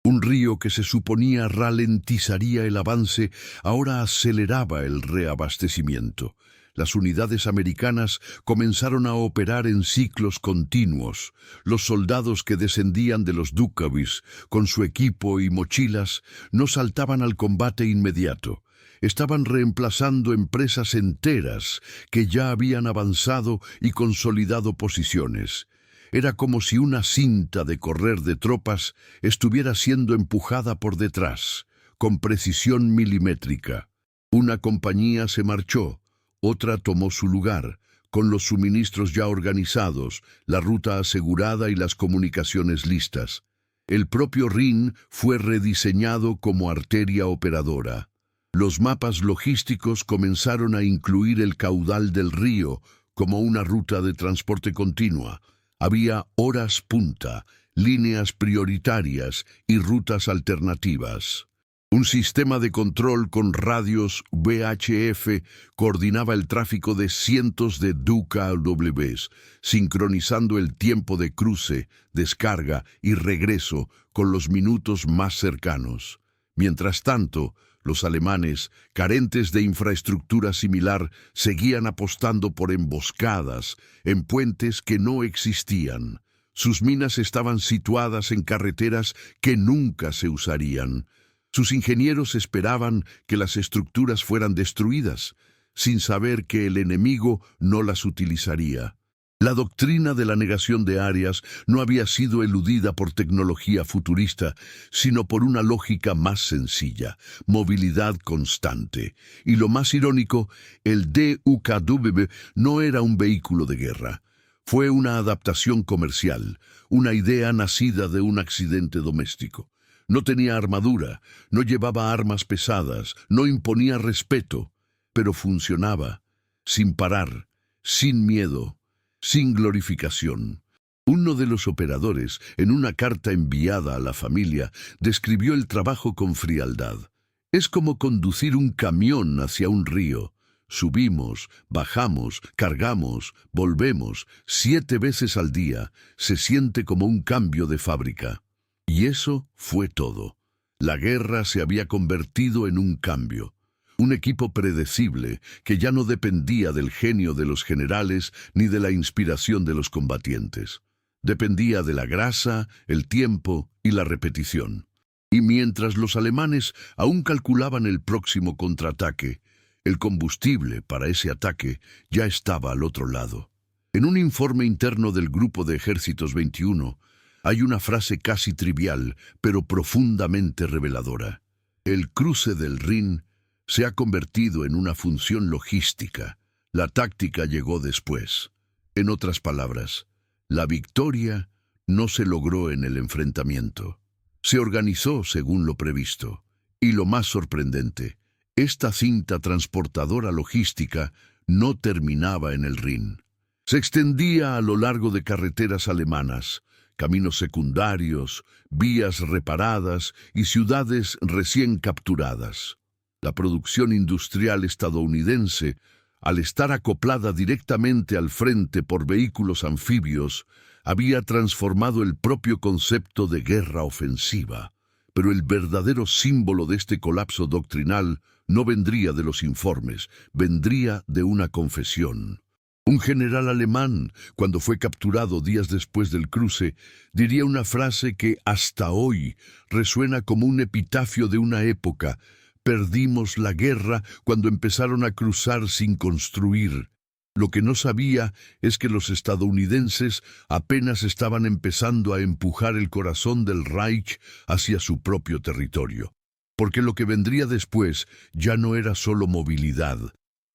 Un río que se suponía ralentizaría el avance, ahora aceleraba el reabastecimiento. Las unidades americanas comenzaron a operar en ciclos continuos. Los soldados que descendían de los DUKWs con su equipo y mochilas no saltaban al combate inmediato. Estaban reemplazando empresas enteras que ya habían avanzado y consolidado posiciones. Era como si una cinta de correr de tropas estuviera siendo empujada por detrás, con precisión milimétrica. Una compañía se marchó. Otra tomó su lugar, con los suministros ya organizados, la ruta asegurada y las comunicaciones listas. El propio Rin fue rediseñado como arteria operadora. Los mapas logísticos comenzaron a incluir el caudal del río como una ruta de transporte continua. Había horas punta, líneas prioritarias y rutas alternativas. Un sistema de control con radios VHF coordinaba el tráfico de cientos de DUKWs, sincronizando el tiempo de cruce, descarga y regreso con los minutos más cercanos. Mientras tanto, los alemanes, carentes de infraestructura similar, seguían apostando por emboscadas en puentes que no existían. Sus minas estaban situadas en carreteras que nunca se usarían. Sus ingenieros esperaban que las estructuras fueran destruidas, sin saber que el enemigo no las utilizaría. La doctrina de la negación de áreas no había sido eludida por tecnología futurista, sino por una lógica más sencilla, movilidad constante. Y lo más irónico, el DUKW no era un vehículo de guerra. Fue una adaptación comercial, una idea nacida de un accidente doméstico. No tenía armadura, no llevaba armas pesadas, no imponía respeto, pero funcionaba, sin parar, sin miedo, sin glorificación. Uno de los operadores, en una carta enviada a la familia, describió el trabajo con frialdad. Es como conducir un camión hacia un río. Subimos, bajamos, cargamos, volvemos, 7 veces al día. Se siente como un cambio de fábrica. Y eso fue todo. La guerra se había convertido en un cambio. Un equipo predecible que ya no dependía del genio de los generales ni de la inspiración de los combatientes. Dependía de la grasa, el tiempo y la repetición. Y mientras los alemanes aún calculaban el próximo contraataque, El combustible para ese ataque ya estaba al otro lado. En un informe interno del Grupo de Ejércitos 21, hay una frase casi trivial, pero profundamente reveladora. El cruce del Rin se ha convertido en una función logística. La táctica llegó después. En otras palabras, la victoria no se logró en el enfrentamiento. Se organizó según lo previsto. Y lo más sorprendente, esta cinta transportadora logística no terminaba en el Rin. Se extendía a lo largo de carreteras alemanas, caminos secundarios, vías reparadas y ciudades recién capturadas. La producción industrial estadounidense, al estar acoplada directamente al frente por vehículos anfibios, había transformado el propio concepto de guerra ofensiva. Pero el verdadero símbolo de este colapso doctrinal no vendría de los informes, vendría de una confesión. Un general alemán, cuando fue capturado días después del cruce, diría una frase que hasta hoy resuena como un epitafio de una época: perdimos la guerra cuando empezaron a cruzar sin construir. Lo que no sabía es que los estadounidenses apenas estaban empezando a empujar el corazón del Reich hacia su propio territorio. Porque lo que vendría después ya no era solo movilidad,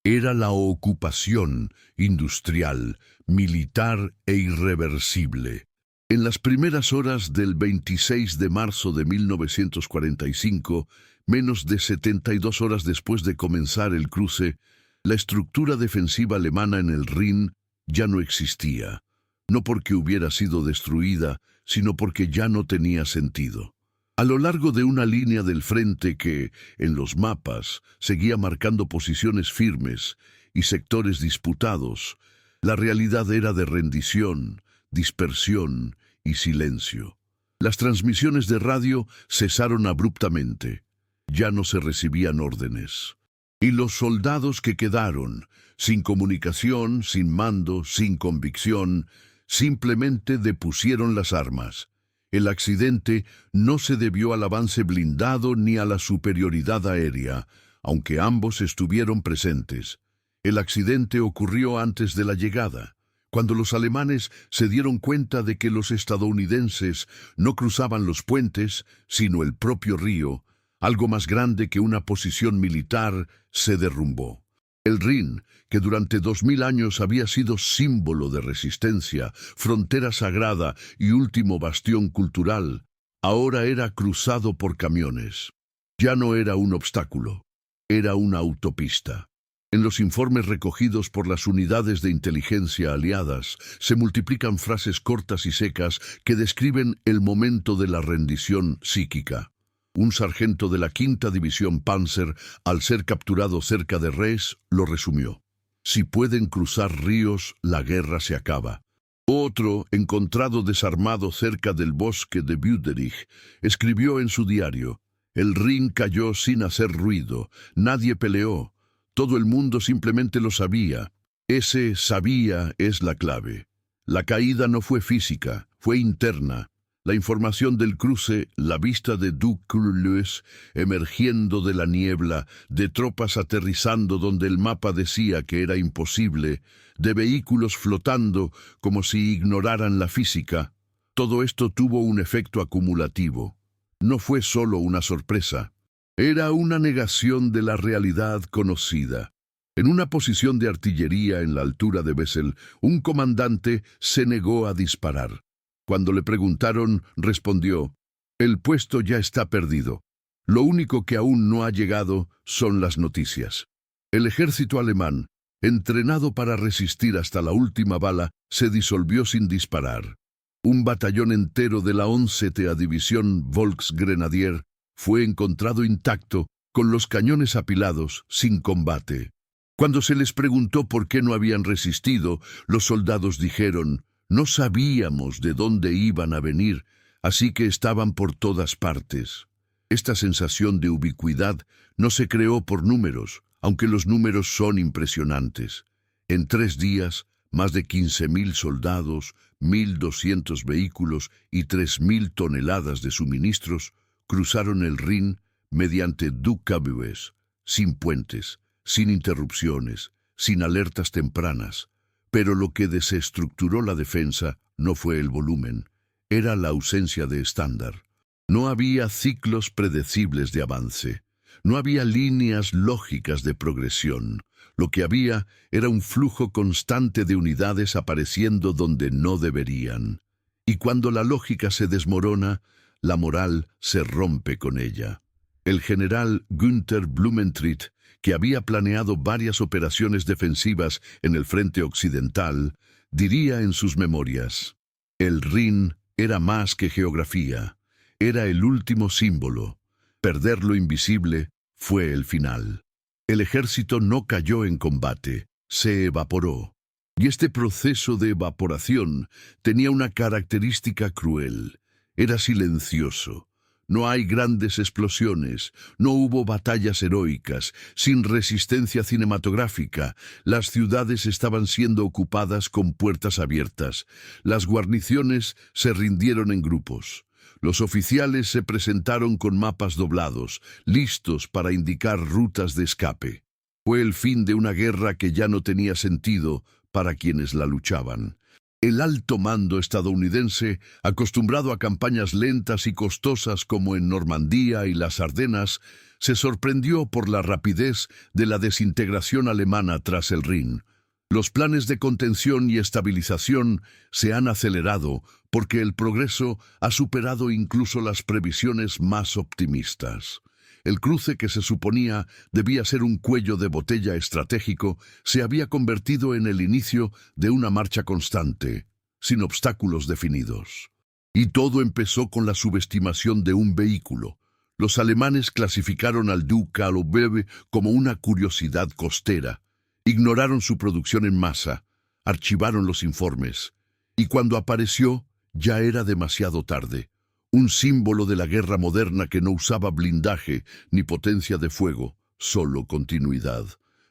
era la ocupación industrial, militar e irreversible. En las primeras horas del 26 de marzo de 1945, menos de 72 horas después de comenzar el cruce, la estructura defensiva alemana en el Rin ya no existía, no porque hubiera sido destruida, sino porque ya no tenía sentido. A lo largo de una línea del frente que, en los mapas, seguía marcando posiciones firmes y sectores disputados, la realidad era de rendición, dispersión y silencio. Las transmisiones de radio cesaron abruptamente. Ya no se recibían órdenes. Y los soldados que quedaron, sin comunicación, sin mando, sin convicción, simplemente depusieron las armas. El accidente no se debió al avance blindado ni a la superioridad aérea, aunque ambos estuvieron presentes. El accidente ocurrió antes de la llegada, cuando los alemanes se dieron cuenta de que los estadounidenses no cruzaban los puentes, sino el propio río. Algo más grande que una posición militar se derrumbó. El Rin, que durante 2000 años había sido símbolo de resistencia, frontera sagrada y último bastión cultural, ahora era cruzado por camiones. Ya no era un obstáculo, era una autopista. En los informes recogidos por las unidades de inteligencia aliadas, se multiplican frases cortas y secas que describen el momento de la rendición psíquica. Un sargento de la 5ª División Panzer, al ser capturado cerca de Rees, lo resumió: si pueden cruzar ríos, la guerra se acaba. Otro, encontrado desarmado cerca del bosque de Büderich, escribió en su diario: el Rin cayó sin hacer ruido, nadie peleó, todo el mundo simplemente lo sabía. Ese sabía es la clave. La caída no fue física, fue interna. La información del cruce, la vista de Duc-Curleus emergiendo de la niebla, de tropas aterrizando donde el mapa decía que era imposible, de vehículos flotando como si ignoraran la física, todo esto tuvo un efecto acumulativo. No fue solo una sorpresa, era una negación de la realidad conocida. En una posición de artillería en la altura de Wesel, un comandante se negó a disparar. Cuando le preguntaron, respondió: el puesto ya está perdido. Lo único que aún no ha llegado son las noticias. El ejército alemán, entrenado para resistir hasta la última bala, se disolvió sin disparar. Un batallón entero de la 11ª División Volksgrenadier fue encontrado intacto, con los cañones apilados, sin combate. Cuando se les preguntó por qué no habían resistido, los soldados dijeron: no sabíamos de dónde iban a venir, así que estaban por todas partes. Esta sensación de ubicuidad no se creó por números, aunque los números son impresionantes. En 3 días, más de 15.000 soldados, 1.200 vehículos y 3.000 toneladas de suministros cruzaron el Rin mediante Duc-Cabues, sin puentes, sin interrupciones, sin alertas tempranas. Pero lo que desestructuró la defensa no fue el volumen, era la ausencia de estándar. No había ciclos predecibles de avance, no había líneas lógicas de progresión. Lo que había era un flujo constante de unidades apareciendo donde no deberían. Y cuando la lógica se desmorona, la moral se rompe con ella. El general Günther Blumentritt, que había planeado varias operaciones defensivas en el frente occidental, diría en sus memorias: el Rin era más que geografía, era el último símbolo. Perder lo invisible fue el final. El ejército no cayó en combate, se evaporó. Y este proceso de evaporación tenía una característica cruel. Era silencioso. No hay grandes explosiones, no hubo batallas heroicas, sin resistencia cinematográfica. Las ciudades estaban siendo ocupadas con puertas abiertas. Las guarniciones se rindieron en grupos. Los oficiales se presentaron con mapas doblados, listos para indicar rutas de escape. Fue el fin de una guerra que ya no tenía sentido para quienes la luchaban. El alto mando estadounidense, acostumbrado a campañas lentas y costosas como en Normandía y las Ardenas, se sorprendió por la rapidez de la desintegración alemana tras el Rin. Los planes de contención y estabilización se han acelerado porque el progreso ha superado incluso las previsiones más optimistas. El cruce que se suponía debía ser un cuello de botella estratégico se había convertido en el inicio de una marcha constante, sin obstáculos definidos. Y todo empezó con la subestimación de un vehículo. Los alemanes clasificaron al Düker como una curiosidad costera. Ignoraron su producción en masa, archivaron los informes, y cuando apareció ya era demasiado tarde. Un símbolo de la guerra moderna que no usaba blindaje ni potencia de fuego, solo continuidad.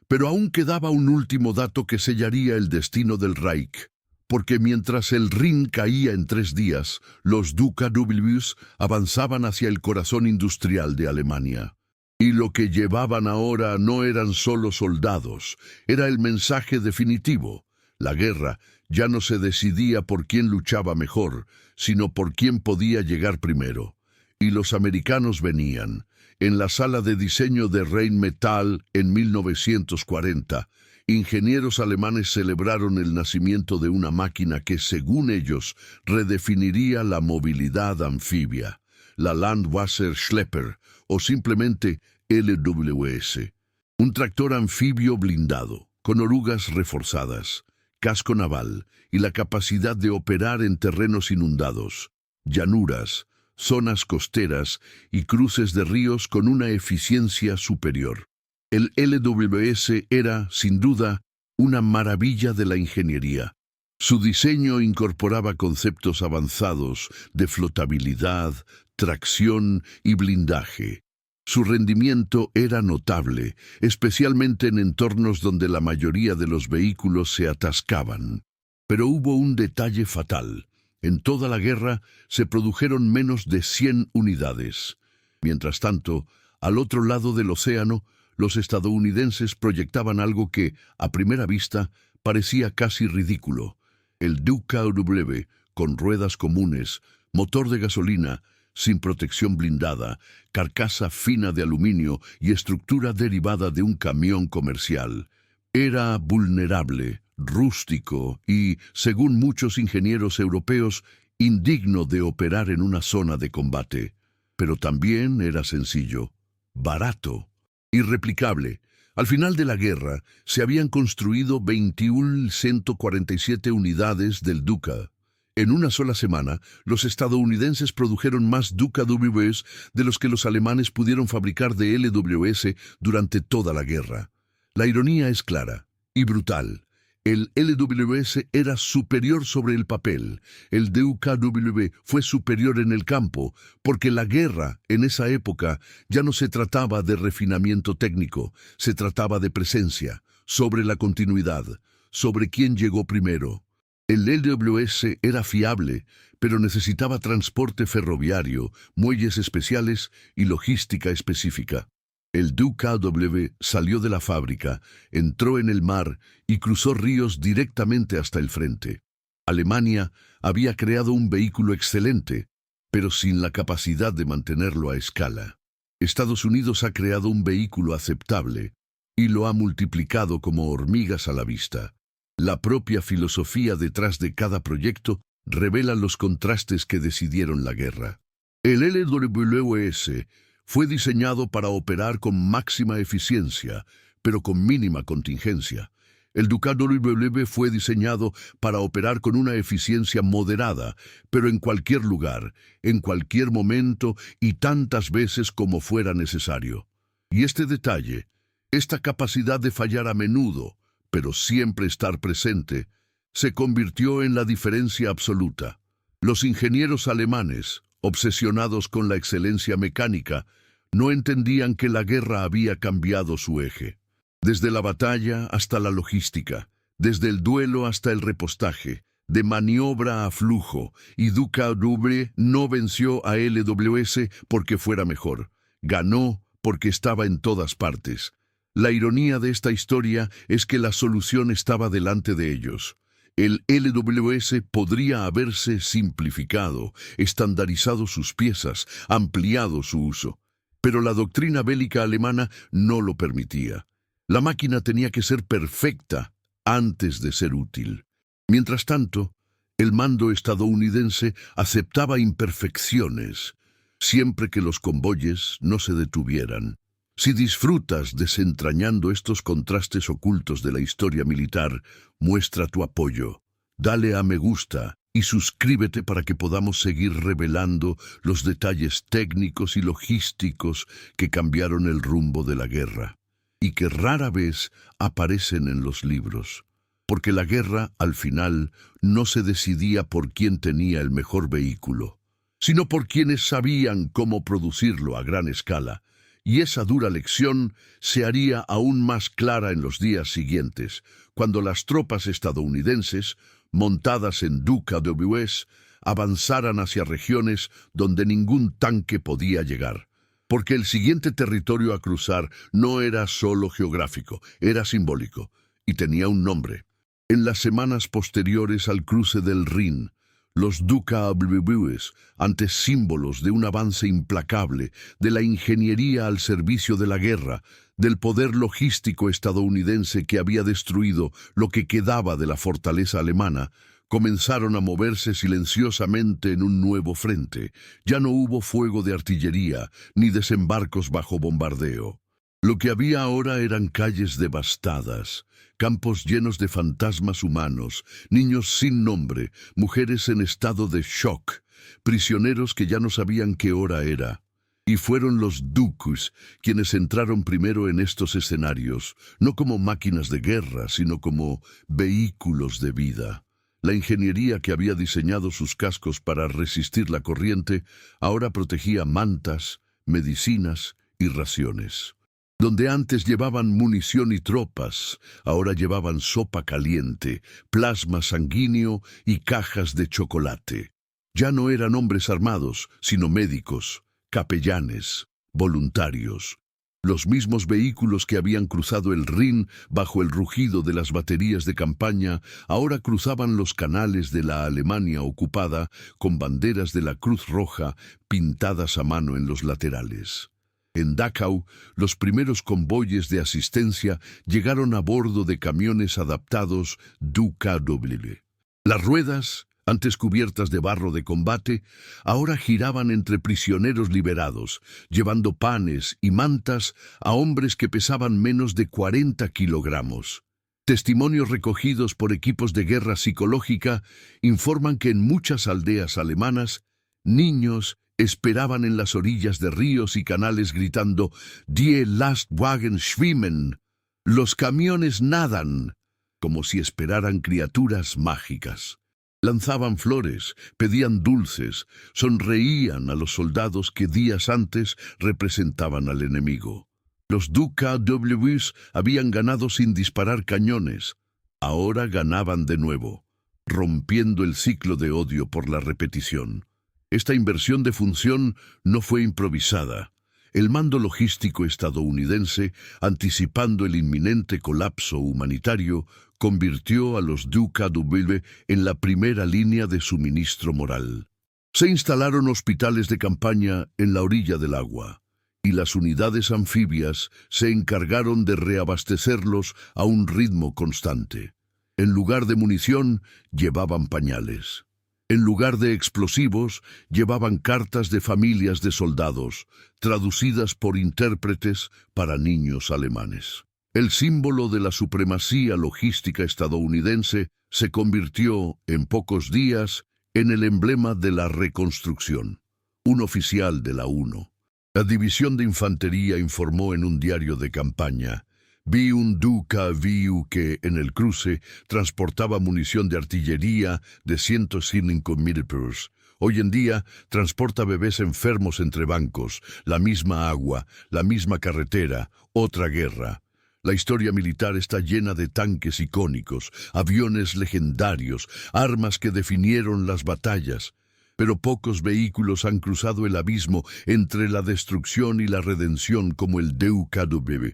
Pero aún quedaba un último dato que sellaría el destino del Reich, porque mientras el Rin caía en 3 días, los DKWs avanzaban hacia el corazón industrial de Alemania. Y lo que llevaban ahora no eran solo soldados, era el mensaje definitivo. La guerra ya no se decidía por quién luchaba mejor, sino por quién podía llegar primero. Y los americanos venían. En la sala de diseño de Rheinmetall en 1940, ingenieros alemanes celebraron el nacimiento de una máquina que, según ellos, redefiniría la movilidad anfibia, la Landwasser Schlepper, o simplemente LWS. Un tractor anfibio blindado, con orugas reforzadas, casco naval y la capacidad de operar en terrenos inundados, llanuras, zonas costeras y cruces de ríos con una eficiencia superior. El LWS era, sin duda, una maravilla de la ingeniería. Su diseño incorporaba conceptos avanzados de flotabilidad, tracción y blindaje. Su rendimiento era notable, especialmente en entornos donde la mayoría de los vehículos se atascaban. Pero hubo un detalle fatal. En toda la guerra se produjeron menos de 100 unidades. Mientras tanto, al otro lado del océano, los estadounidenses proyectaban algo que, a primera vista, parecía casi ridículo. El DKW, con ruedas comunes, motor de gasolina, sin protección blindada, carcasa fina de aluminio y estructura derivada de un camión comercial. Era vulnerable, rústico y, según muchos ingenieros europeos, indigno de operar en una zona de combate. Pero también era sencillo, barato, irreplicable. Al final de la guerra, se habían construido 21.147 unidades del Duka. En una sola semana, los estadounidenses produjeron más DKWs de los que los alemanes pudieron fabricar de LWS durante toda la guerra. La ironía es clara y brutal. El LWS era superior sobre el papel, el DKW fue superior en el campo, porque la guerra, en esa época, ya no se trataba de refinamiento técnico, se trataba de presencia, sobre la continuidad, sobre quién llegó primero. El LWS era fiable, pero necesitaba transporte ferroviario, muelles especiales y logística específica. El DKW salió de la fábrica, entró en el mar y cruzó ríos directamente hasta el frente. Alemania había creado un vehículo excelente, pero sin la capacidad de mantenerlo a escala. Estados Unidos ha creado un vehículo aceptable y lo ha multiplicado como hormigas a la vista. La propia filosofía detrás de cada proyecto revela los contrastes que decidieron la guerra. El LWS fue diseñado para operar con máxima eficiencia, pero con mínima contingencia. El DKW fue diseñado para operar con una eficiencia moderada, pero en cualquier lugar, en cualquier momento y tantas veces como fuera necesario. Y este detalle, esta capacidad de fallar a menudo, pero siempre estar presente, se convirtió en la diferencia absoluta. Los ingenieros alemanes, obsesionados con la excelencia mecánica, no entendían que la guerra había cambiado su eje. Desde la batalla hasta la logística, desde el duelo hasta el repostaje, de maniobra a flujo, y DKW no venció a LWS porque fuera mejor. Ganó porque estaba en todas partes. La ironía de esta historia es que la solución estaba delante de ellos. El LWS podría haberse simplificado, estandarizado sus piezas, ampliado su uso. Pero la doctrina bélica alemana no lo permitía. La máquina tenía que ser perfecta antes de ser útil. Mientras tanto, el mando estadounidense aceptaba imperfecciones, siempre que los convoyes no se detuvieran. Si disfrutas desentrañando estos contrastes ocultos de la historia militar, muestra tu apoyo. Dale a me gusta y suscríbete para que podamos seguir revelando los detalles técnicos y logísticos que cambiaron el rumbo de la guerra, y que rara vez aparecen en los libros. Porque la guerra, al final, no se decidía por quién tenía el mejor vehículo, sino por quienes sabían cómo producirlo a gran escala. Y esa dura lección se haría aún más clara en los días siguientes, cuando las tropas estadounidenses, montadas en DKWs, avanzaran hacia regiones donde ningún tanque podía llegar. Porque el siguiente territorio a cruzar no era solo geográfico, era simbólico, y tenía un nombre. En las semanas posteriores al cruce del Rin, los DKWs, ante símbolos de un avance implacable, de la ingeniería al servicio de la guerra, del poder logístico estadounidense que había destruido lo que quedaba de la fortaleza alemana, comenzaron a moverse silenciosamente en un nuevo frente. Ya no hubo fuego de artillería, ni desembarcos bajo bombardeo. Lo que había ahora eran calles devastadas, campos llenos de fantasmas humanos, niños sin nombre, mujeres en estado de shock, prisioneros que ya no sabían qué hora era. Y fueron los Dukus quienes entraron primero en estos escenarios, no como máquinas de guerra, sino como vehículos de vida. La ingeniería que había diseñado sus cascos para resistir la corriente ahora protegía mantas, medicinas y raciones. Donde antes llevaban munición y tropas, ahora llevaban sopa caliente, plasma sanguíneo y cajas de chocolate. Ya no eran hombres armados, sino médicos, capellanes, voluntarios. Los mismos vehículos que habían cruzado el Rin bajo el rugido de las baterías de campaña, ahora cruzaban los canales de la Alemania ocupada con banderas de la Cruz Roja pintadas a mano en los laterales. En Dachau, los primeros convoyes de asistencia llegaron a bordo de camiones adaptados DKW. Las ruedas, antes cubiertas de barro de combate, ahora giraban entre prisioneros liberados, llevando panes y mantas a hombres que pesaban menos de 40 kilogramos. Testimonios recogidos por equipos de guerra psicológica informan que en muchas aldeas alemanas, niños esperaban en las orillas de ríos y canales gritando «Die Lastwagen schwimmen», «Los camiones nadan», como si esperaran criaturas mágicas. Lanzaban flores, pedían dulces, sonreían a los soldados que días antes representaban al enemigo. Los DKWs habían ganado sin disparar cañones. Ahora ganaban de nuevo, rompiendo el ciclo de odio por la repetición. Esta inversión de función no fue improvisada. el mando logístico estadounidense, anticipando el inminente colapso humanitario, convirtió a los DUKW en la primera línea de suministro moral. Se instalaron hospitales de campaña en la orilla del agua, y las unidades anfibias se encargaron de reabastecerlos a un ritmo constante. En lugar de munición, llevaban pañales. En lugar de explosivos, llevaban cartas de familias de soldados, traducidas por intérpretes para niños alemanes. El símbolo de la supremacía logística estadounidense se convirtió, en pocos días, en el emblema de la reconstrucción. Un oficial de la UNO. La división de infantería informó en un diario de campaña: vi un DUKW que, en el cruce, transportaba munición de artillería de 105 milímetros. Hoy en día, transporta bebés enfermos entre bancos, la misma agua, la misma carretera, otra guerra. La historia militar está llena de tanques icónicos, aviones legendarios, armas que definieron las batallas. Pero pocos vehículos han cruzado el abismo entre la destrucción y la redención como el DUKW.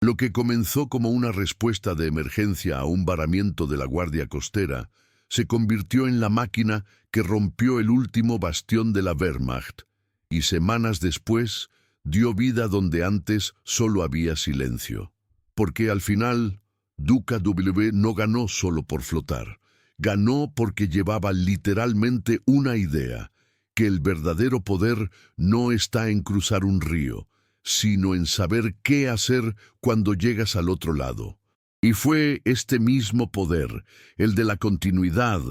Lo que comenzó como una respuesta de emergencia a un varamiento de la Guardia Costera, se convirtió en la máquina que rompió el último bastión de la Wehrmacht, y semanas después dio vida donde antes solo había silencio. Porque al final, DUKW no ganó solo por flotar. Ganó porque llevaba literalmente una idea: que el verdadero poder no está en cruzar un río, sino en saber qué hacer cuando llegas al otro lado. Y fue este mismo poder, el de la continuidad,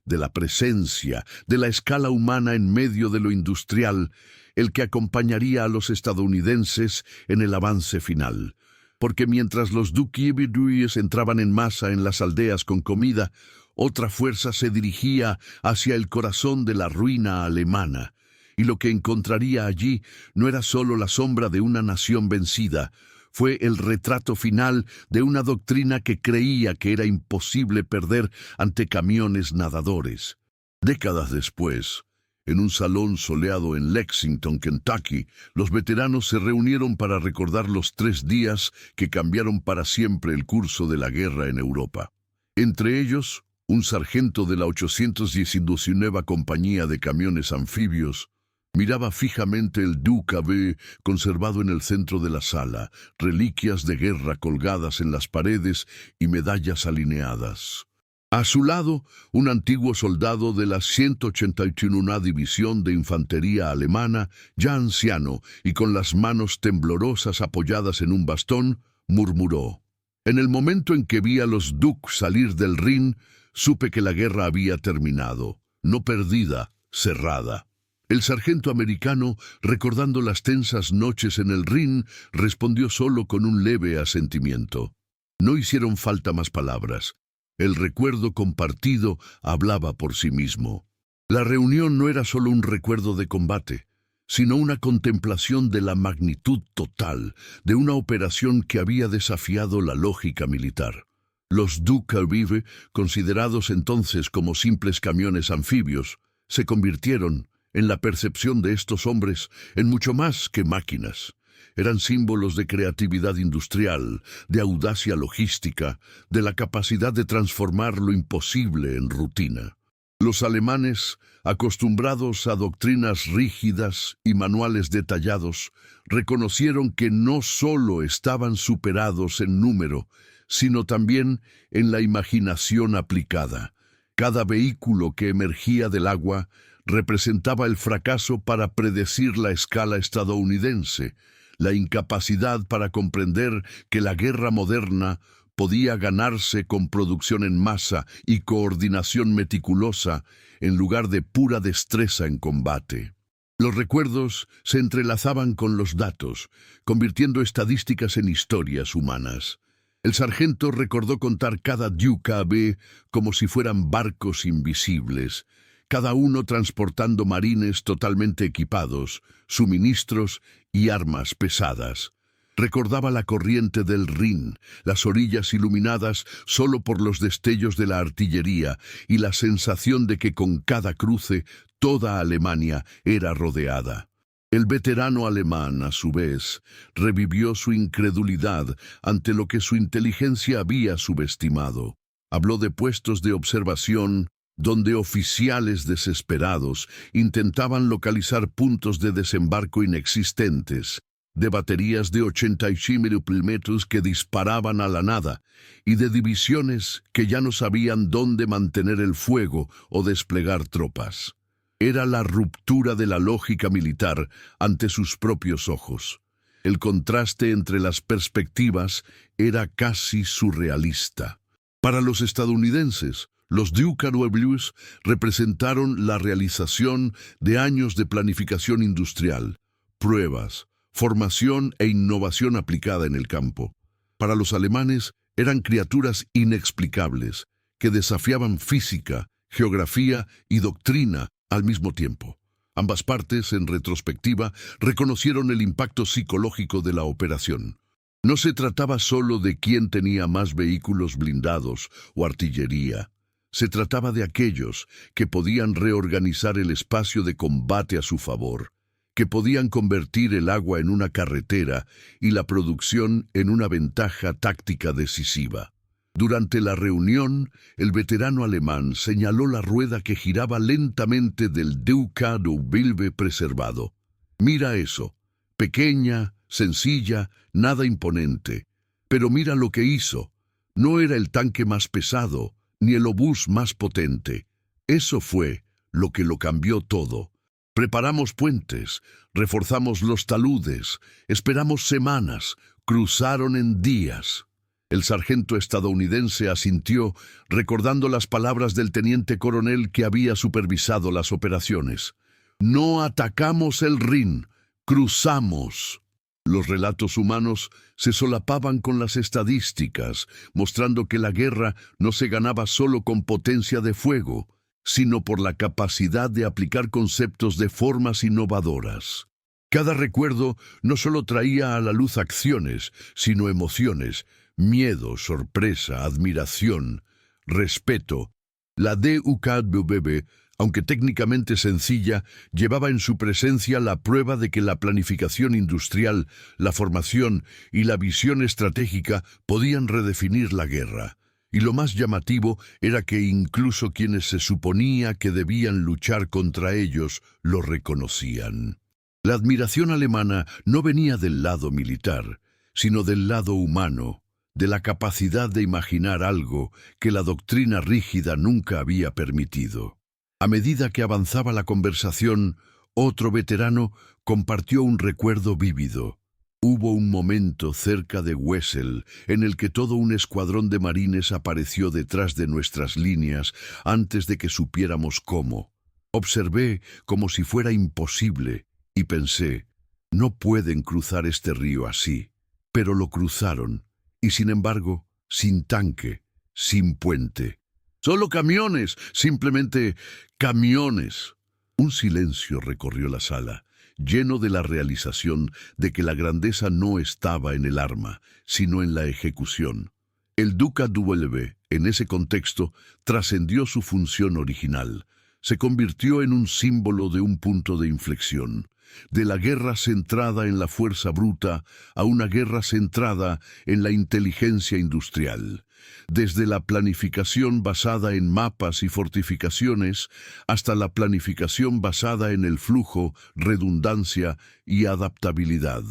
de la presencia, de la escala humana en medio de lo industrial, el que acompañaría a los estadounidenses en el avance final. Porque mientras los DUKW entraban en masa en las aldeas con comida, otra fuerza se dirigía hacia el corazón de la ruina alemana, y lo que encontraría allí no era solo la sombra de una nación vencida, fue el retrato final de una doctrina que creía que era imposible perder ante camiones nadadores. Décadas después, en un salón soleado en Lexington, Kentucky, los veteranos se reunieron para recordar los 3 días que cambiaron para siempre el curso de la guerra en Europa. Entre ellos, un sargento de la 819 Compañía de Camiones Anfibios miraba fijamente el DUKW conservado en el centro de la sala, reliquias de guerra colgadas en las paredes y medallas alineadas. A su lado, un antiguo soldado de la 181 División de Infantería Alemana, ya anciano y con las manos temblorosas apoyadas en un bastón, murmuró: «En el momento en que vi a los DUK salir del Rin, supe que la guerra había terminado, no perdida, cerrada». El sargento americano, recordando las tensas noches en el Rin, respondió solo con un leve asentimiento. No hicieron falta más palabras. El recuerdo compartido hablaba por sí mismo. La reunión no era solo un recuerdo de combate, sino una contemplación de la magnitud total de una operación que había desafiado la lógica militar. Los DUKW, considerados entonces como simples camiones anfibios, se convirtieron, en la percepción de estos hombres, en mucho más que máquinas. Eran símbolos de creatividad industrial, de audacia logística, de la capacidad de transformar lo imposible en rutina. Los alemanes, acostumbrados a doctrinas rígidas y manuales detallados, reconocieron que no solo estaban superados en número, sino también en la imaginación aplicada. Cada vehículo que emergía del agua representaba el fracaso para predecir la escala estadounidense, la incapacidad para comprender que la guerra moderna podía ganarse con producción en masa y coordinación meticulosa en lugar de pura destreza en combate. Los recuerdos se entrelazaban con los datos, convirtiendo estadísticas en historias humanas. El sargento recordó contar cada DUKW como si fueran barcos invisibles, cada uno transportando marines totalmente equipados, suministros y armas pesadas. Recordaba la corriente del Rin, las orillas iluminadas solo por los destellos de la artillería y la sensación de que con cada cruce toda Alemania era rodeada. El veterano alemán, a su vez, revivió su incredulidad ante lo que su inteligencia había subestimado. Habló de puestos de observación donde oficiales desesperados intentaban localizar puntos de desembarco inexistentes, de baterías de 85 mm que disparaban a la nada y de divisiones que ya no sabían dónde mantener el fuego o desplegar tropas. Era la ruptura de la lógica militar ante sus propios ojos. El contraste entre las perspectivas era casi surrealista. Para los estadounidenses, los DUK-WS representaron la realización de años de planificación industrial, pruebas, formación e innovación aplicada en el campo. Para los alemanes eran criaturas inexplicables que desafiaban física, geografía y doctrina al mismo tiempo. Ambas partes, en retrospectiva, reconocieron el impacto psicológico de la operación. No se trataba solo de quién tenía más vehículos blindados o artillería. Se trataba de aquellos que podían reorganizar el espacio de combate a su favor, que podían convertir el agua en una carretera y la producción en una ventaja táctica decisiva. Durante la reunión, el veterano alemán señaló la rueda que giraba lentamente del DUK-W preservado. «Mira eso, pequeña, sencilla, nada imponente. Pero mira lo que hizo. No era el tanque más pesado, ni el obús más potente. Eso fue lo que lo cambió todo. Preparamos puentes, reforzamos los taludes, esperamos semanas, cruzaron en días». El sargento estadounidense asintió, recordando las palabras del teniente coronel que había supervisado las operaciones. «No atacamos el Rin, cruzamos». Los relatos humanos se solapaban con las estadísticas, mostrando que la guerra no se ganaba solo con potencia de fuego, sino por la capacidad de aplicar conceptos de formas innovadoras. Cada recuerdo no solo traía a la luz acciones, sino emociones, miedo, sorpresa, admiración, respeto. La DUK-WS, aunque técnicamente sencilla, llevaba en su presencia la prueba de que la planificación industrial, la formación y la visión estratégica podían redefinir la guerra. Y lo más llamativo era que incluso quienes se suponía que debían luchar contra ellos lo reconocían. La admiración alemana no venía del lado militar, sino del lado humano, de la capacidad de imaginar algo que la doctrina rígida nunca había permitido. A medida que avanzaba la conversación, otro veterano compartió un recuerdo vívido. Hubo un momento cerca de Wesel en el que todo un escuadrón de marines apareció detrás de nuestras líneas antes de que supiéramos cómo. Observé como si fuera imposible y pensé, no pueden cruzar este río así. Pero lo cruzaron. Y sin embargo, sin tanque, sin puente. Solo camiones, simplemente camiones. Un silencio recorrió la sala, lleno de la realización de que la grandeza no estaba en el arma, sino en la ejecución. El DUK-W, en ese contexto, trascendió su función original. Se convirtió en un símbolo de un punto de inflexión. De la guerra centrada en la fuerza bruta a una guerra centrada en la inteligencia industrial. Desde la planificación basada en mapas y fortificaciones hasta la planificación basada en el flujo, redundancia y adaptabilidad.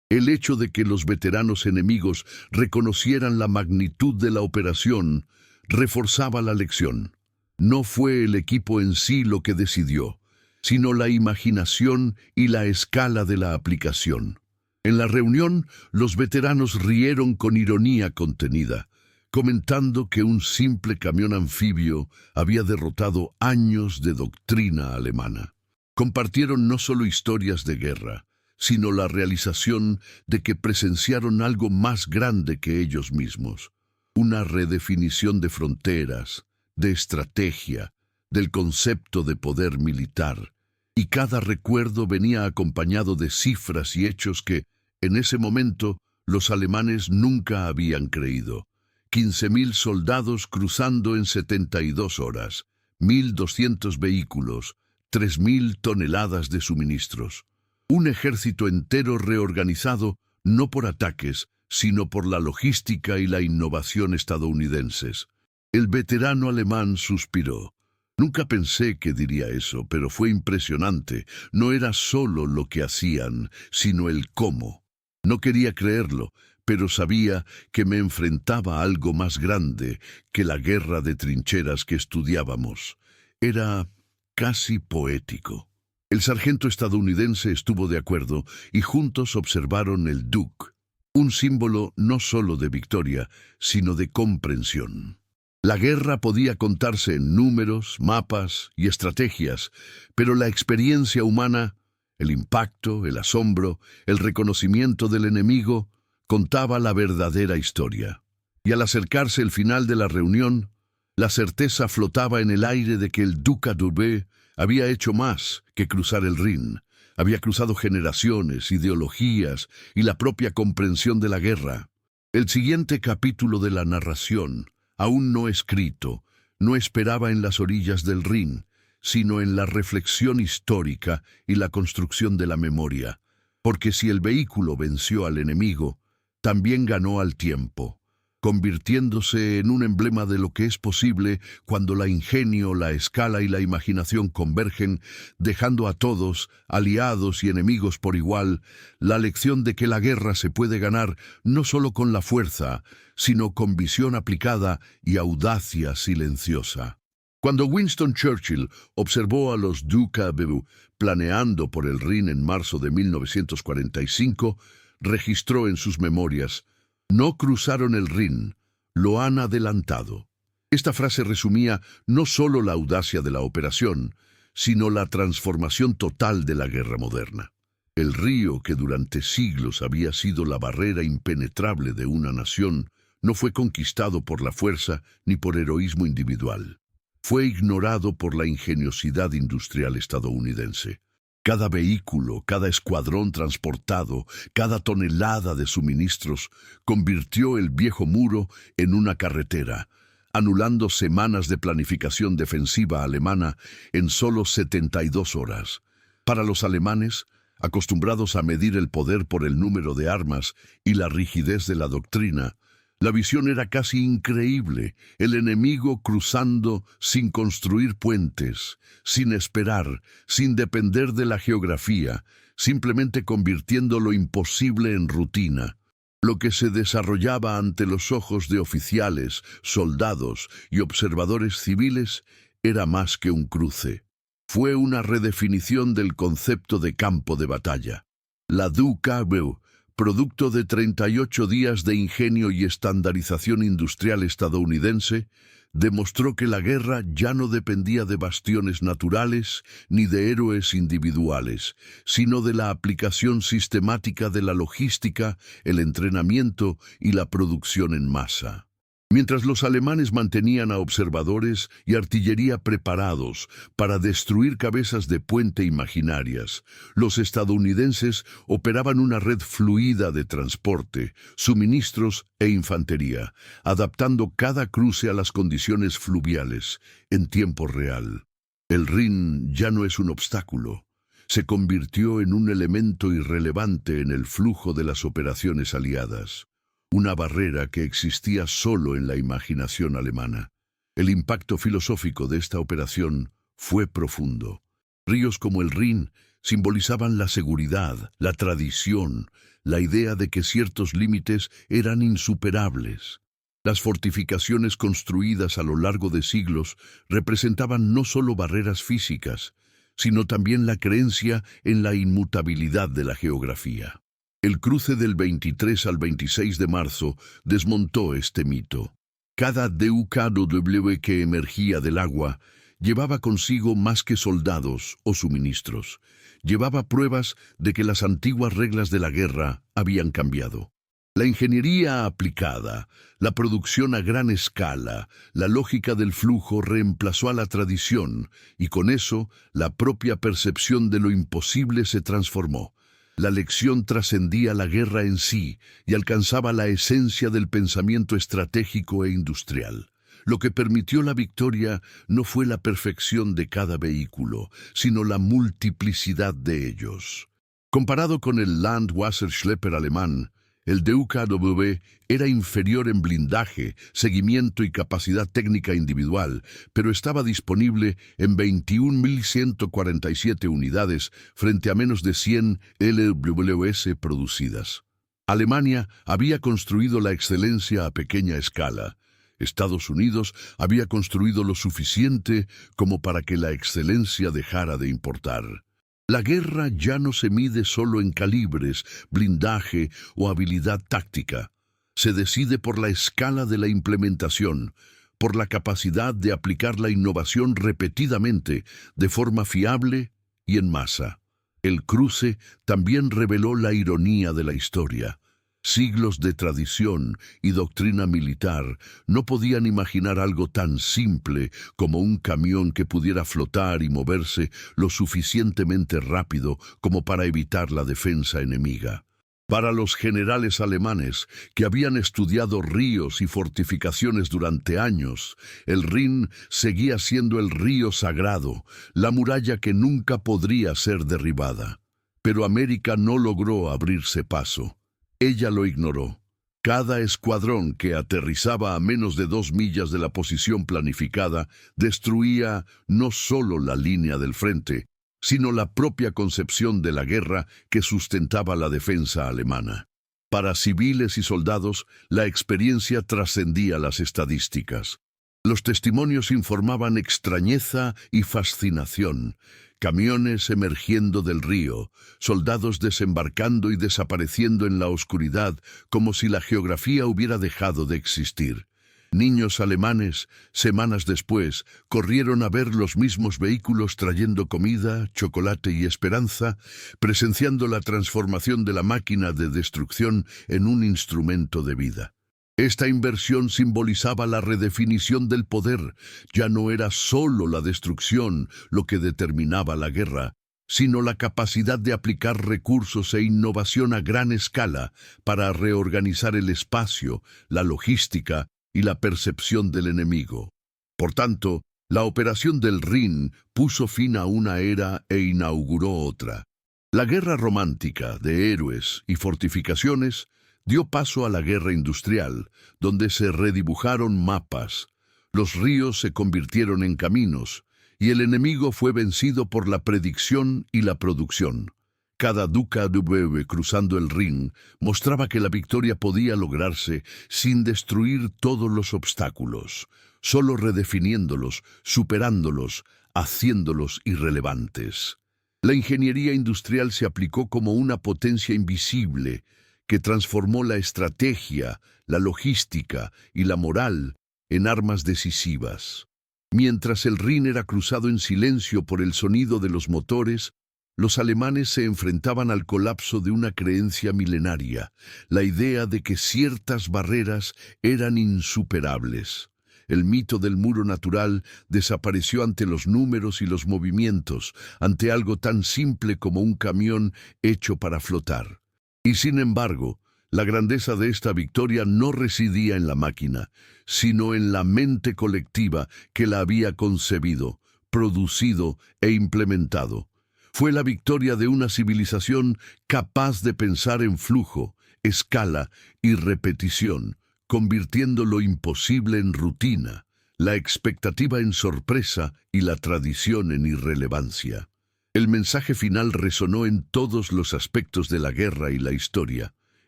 El hecho de que los veteranos enemigos reconocieran la magnitud de la operación reforzaba la lección. No fue el equipo en sí lo que decidió, sino la imaginación y la escala de la aplicación. En la reunión, los veteranos rieron con ironía contenida, comentando que un simple camión anfibio había derrotado años de doctrina alemana. Compartieron no solo historias de guerra, sino la realización de que presenciaron algo más grande que ellos mismos, una redefinición de fronteras, de estrategia, del concepto de poder militar, y cada recuerdo venía acompañado de cifras y hechos que, en ese momento, los alemanes nunca habían creído. 15.000 soldados cruzando en 72 horas, 1.200 vehículos, 3.000 toneladas de suministros. Un ejército entero reorganizado no por ataques, sino por la logística y la innovación estadounidenses. El veterano alemán suspiró. Nunca pensé que diría eso, pero fue impresionante. No era solo lo que hacían, sino el cómo. No quería creerlo, pero sabía que me enfrentaba a algo más grande que la guerra de trincheras que estudiábamos. Era casi poético. El sargento estadounidense estuvo de acuerdo y juntos observaron el Duke, un símbolo no solo de victoria, sino de comprensión. La guerra podía contarse en números, mapas y estrategias, pero la experiencia humana, el impacto, el asombro, el reconocimiento del enemigo, contaba la verdadera historia. Y al acercarse el final de la reunión, la certeza flotaba en el aire de que el Duca d'Urbe había hecho más que cruzar el Rin. Había cruzado generaciones, ideologías y la propia comprensión de la guerra. El siguiente capítulo de la narración, aún no escrito, no esperaba en las orillas del Rin, sino en la reflexión histórica y la construcción de la memoria. Porque si el vehículo venció al enemigo, también ganó al tiempo, convirtiéndose en un emblema de lo que es posible cuando la ingenio, la escala y la imaginación convergen, dejando a todos, aliados y enemigos por igual, la lección de que la guerra se puede ganar no solo con la fuerza, sino con visión aplicada y audacia silenciosa. Cuando Winston Churchill observó a los Duca d'Urbe planeando por el Rin en marzo de 1945, registró en sus memorias: "No cruzaron el Rin, lo han adelantado". Esta frase resumía no solo la audacia de la operación, sino la transformación total de la guerra moderna. El río, que durante siglos había sido la barrera impenetrable de una nación, no fue conquistado por la fuerza ni por heroísmo individual. Fue ignorado por la ingeniosidad industrial estadounidense. Cada vehículo, cada escuadrón transportado, cada tonelada de suministros convirtió el viejo muro en una carretera, anulando semanas de planificación defensiva alemana en solo 72 horas. Para los alemanes, acostumbrados a medir el poder por el número de armas y la rigidez de la doctrina, la visión era casi increíble: el enemigo cruzando sin construir puentes, sin esperar, sin depender de la geografía, simplemente convirtiendo lo imposible en rutina. Lo que se desarrollaba ante los ojos de oficiales, soldados y observadores civiles era más que un cruce. Fue una redefinición del concepto de campo de batalla. La Duca d'Urbe, producto de 38 días de ingenio y estandarización industrial estadounidense, demostró que la guerra ya no dependía de bastiones naturales ni de héroes individuales, sino de la aplicación sistemática de la logística, el entrenamiento y la producción en masa. Mientras los alemanes mantenían a observadores y artillería preparados para destruir cabezas de puente imaginarias, los estadounidenses operaban una red fluida de transporte, suministros e infantería, adaptando cada cruce a las condiciones fluviales en tiempo real. El Rin ya no es un obstáculo. Se convirtió en un elemento irrelevante en el flujo de las operaciones aliadas. Una barrera que existía solo en la imaginación alemana. El impacto filosófico de esta operación fue profundo. Ríos como el Rin simbolizaban la seguridad, la tradición, la idea de que ciertos límites eran insuperables. Las fortificaciones construidas a lo largo de siglos representaban no solo barreras físicas, sino también la creencia en la inmutabilidad de la geografía. El cruce del 23 al 26 de marzo desmontó este mito. Cada Duca d'Urbe que emergía del agua llevaba consigo más que soldados o suministros. Llevaba pruebas de que las antiguas reglas de la guerra habían cambiado. La ingeniería aplicada, la producción a gran escala, la lógica del flujo reemplazó a la tradición, y con eso la propia percepción de lo imposible se transformó. La lección trascendía la guerra en sí y alcanzaba la esencia del pensamiento estratégico e industrial. Lo que permitió la victoria no fue la perfección de cada vehículo, sino la multiplicidad de ellos. Comparado con el Landwasserschlepper alemán, el DUKW era inferior en blindaje, seguimiento y capacidad técnica individual, pero estaba disponible en 21.147 unidades frente a menos de 100 LWS producidas. Alemania había construido la excelencia a pequeña escala. Estados Unidos había construido lo suficiente como para que la excelencia dejara de importar. La guerra ya no se mide solo en calibres, blindaje o habilidad táctica. Se decide por la escala de la implementación, por la capacidad de aplicar la innovación repetidamente, de forma fiable y en masa. El cruce también reveló la ironía de la historia. Siglos de tradición y doctrina militar no podían imaginar algo tan simple como un camión que pudiera flotar y moverse lo suficientemente rápido como para evitar la defensa enemiga. Para los generales alemanes, que habían estudiado ríos y fortificaciones durante años, el Rin seguía siendo el río sagrado, la muralla que nunca podría ser derribada. Pero América no logró abrirse paso. Ella lo ignoró. Cada escuadrón que aterrizaba a menos de 2 millas de la posición planificada destruía no solo la línea del frente, sino la propia concepción de la guerra que sustentaba la defensa alemana. Para civiles y soldados, la experiencia trascendía las estadísticas. Los testimonios informaban extrañeza y fascinación. Camiones emergiendo del río, soldados desembarcando y desapareciendo en la oscuridad como si la geografía hubiera dejado de existir. Niños alemanes, semanas después, corrieron a ver los mismos vehículos trayendo comida, chocolate y esperanza, presenciando la transformación de la máquina de destrucción en un instrumento de vida. Esta inversión simbolizaba la redefinición del poder. Ya no era solo la destrucción lo que determinaba la guerra, sino la capacidad de aplicar recursos e innovación a gran escala para reorganizar el espacio, la logística y la percepción del enemigo. Por tanto, la operación del Rin puso fin a una era e inauguró otra. La guerra romántica de héroes y fortificaciones dio paso a la guerra industrial, donde se redibujaron mapas, los ríos se convirtieron en caminos, y el enemigo fue vencido por la predicción y la producción. Cada DUKW cruzando el Rin mostraba que la victoria podía lograrse sin destruir todos los obstáculos, solo redefiniéndolos, superándolos, haciéndolos irrelevantes. La ingeniería industrial se aplicó como una potencia invisible, que transformó la estrategia, la logística y la moral en armas decisivas. Mientras el Rin era cruzado en silencio por el sonido de los motores, los alemanes se enfrentaban al colapso de una creencia milenaria, la idea de que ciertas barreras eran insuperables. El mito del muro natural desapareció ante los números y los movimientos, ante algo tan simple como un camión hecho para flotar. Y sin embargo, la grandeza de esta victoria no residía en la máquina, sino en la mente colectiva que la había concebido, producido e implementado. Fue la victoria de una civilización capaz de pensar en flujo, escala y repetición, convirtiendo lo imposible en rutina, la expectativa en sorpresa y la tradición en irrelevancia. El mensaje final resonó en todos los aspectos de la guerra y la historia.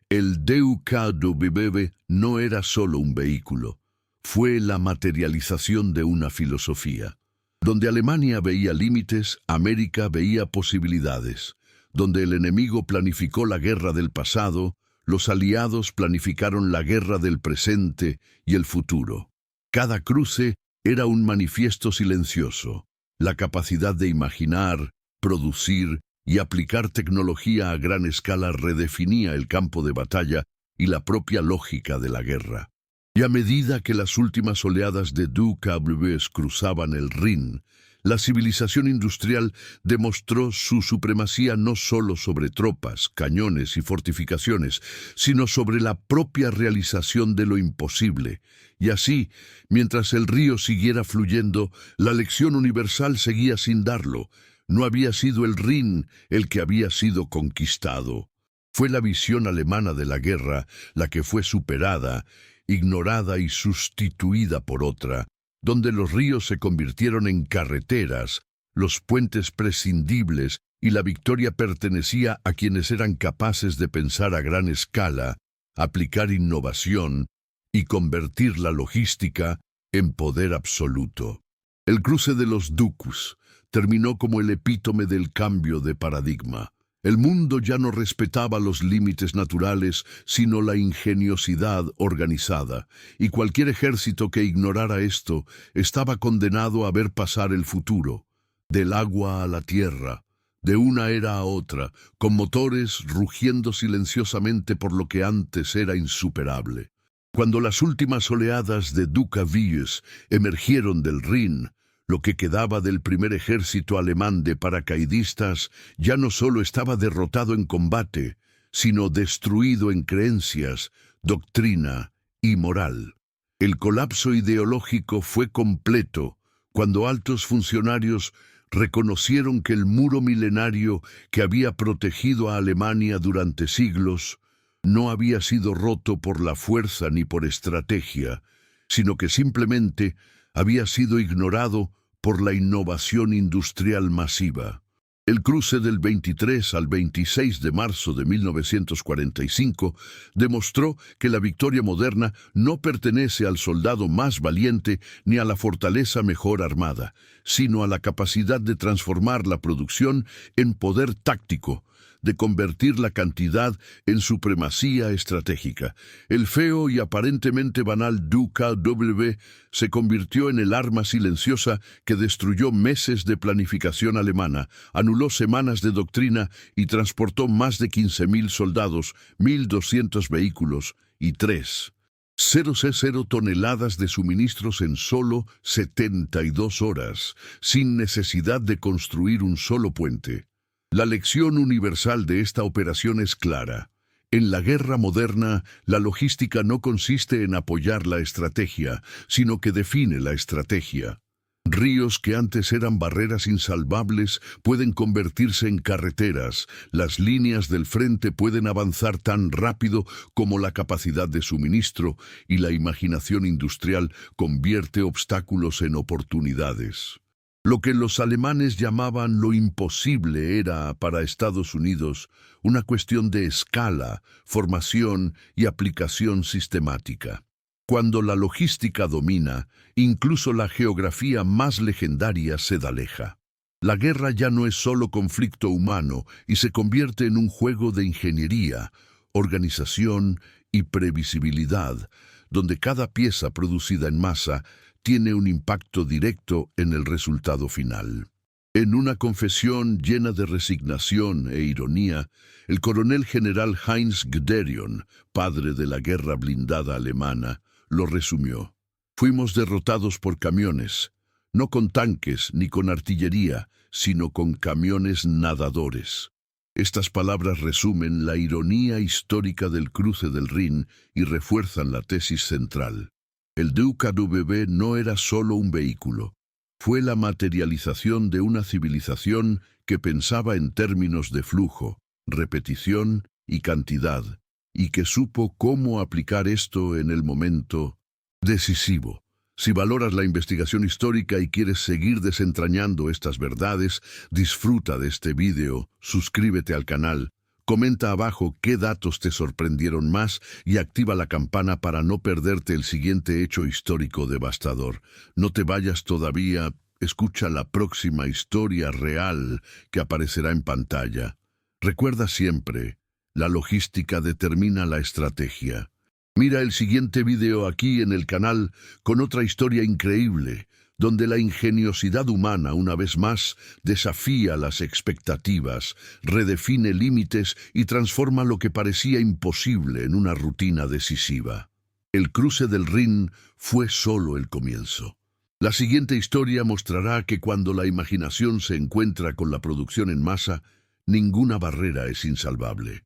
El DUKW no era solo un vehículo, fue la materialización de una filosofía. Donde Alemania veía límites, América veía posibilidades. Donde el enemigo planificó la guerra del pasado, los aliados planificaron la guerra del presente y el futuro. Cada cruce era un manifiesto silencioso, la capacidad de imaginar, producir y aplicar tecnología a gran escala redefinía el campo de batalla y la propia lógica de la guerra. Y a medida que las últimas oleadas de DUKWs cruzaban el Rin, la civilización industrial demostró su supremacía no solo sobre tropas, cañones y fortificaciones, sino sobre la propia realización de lo imposible. Y así, mientras el río siguiera fluyendo, la lección universal seguía sin darlo. No había sido el Rin el que había sido conquistado. Fue la visión alemana de la guerra la que fue superada, ignorada y sustituida por otra, donde los ríos se convirtieron en carreteras, los puentes prescindibles y la victoria pertenecía a quienes eran capaces de pensar a gran escala, aplicar innovación y convertir la logística en poder absoluto. El cruce de los ducus terminó como el epítome del cambio de paradigma. El mundo ya no respetaba los límites naturales, sino la ingeniosidad organizada, y cualquier ejército que ignorara esto estaba condenado a ver pasar el futuro, del agua a la tierra, de una era a otra, con motores rugiendo silenciosamente por lo que antes era insuperable. Cuando las últimas oleadas de Ducavilles emergieron del Rin, lo que quedaba del primer ejército alemán de paracaidistas ya no solo estaba derrotado en combate, sino destruido en creencias, doctrina y moral. El colapso ideológico fue completo cuando altos funcionarios reconocieron que el muro milenario que había protegido a Alemania durante siglos no había sido roto por la fuerza ni por estrategia, sino que simplemente había sido ignorado por la innovación industrial masiva. El cruce del 23 al 26 de marzo de 1945 demostró que la victoria moderna no pertenece al soldado más valiente ni a la fortaleza mejor armada, sino a la capacidad de transformar la producción en poder táctico, de convertir la cantidad en supremacía estratégica. El feo y aparentemente banal DKW se convirtió en el arma silenciosa que destruyó meses de planificación alemana, anuló semanas de doctrina y transportó más de 15.000 soldados, 1.200 vehículos y 3,000 toneladas de suministros en solo 72 horas, sin necesidad de construir un solo puente. La lección universal de esta operación es clara. En la guerra moderna, la logística no consiste en apoyar la estrategia, sino que define la estrategia. Ríos que antes eran barreras insalvables pueden convertirse en carreteras. Las líneas del frente pueden avanzar tan rápido como la capacidad de suministro, y la imaginación industrial convierte obstáculos en oportunidades. Lo que los alemanes llamaban lo imposible era, para Estados Unidos, una cuestión de escala, formación y aplicación sistemática. Cuando la logística domina, incluso la geografía más legendaria se aleja. La guerra ya no es solo conflicto humano y se convierte en un juego de ingeniería, organización y previsibilidad, donde cada pieza producida en masa tiene un impacto directo en el resultado final. En una confesión llena de resignación e ironía, el coronel general Heinz Guderian, padre de la guerra blindada alemana, lo resumió. Fuimos derrotados por camiones, no con tanques ni con artillería, sino con camiones nadadores. Estas palabras resumen la ironía histórica del cruce del Rin y refuerzan la tesis central. El DKW no era solo un vehículo, fue la materialización de una civilización que pensaba en términos de flujo, repetición y cantidad, y que supo cómo aplicar esto en el momento decisivo. Si valoras la investigación histórica y quieres seguir desentrañando estas verdades, disfruta de este video, suscríbete al canal, comenta abajo qué datos te sorprendieron más y activa la campana para no perderte el siguiente hecho histórico devastador. No te vayas todavía, escucha la próxima historia real que aparecerá en pantalla. Recuerda siempre, la logística determina la estrategia. Mira el siguiente video aquí en el canal con otra historia increíble, donde la ingeniosidad humana, una vez más, desafía las expectativas, redefine límites y transforma lo que parecía imposible en una rutina decisiva. El cruce del Rin fue solo el comienzo. La siguiente historia mostrará que cuando la imaginación se encuentra con la producción en masa, ninguna barrera es insalvable.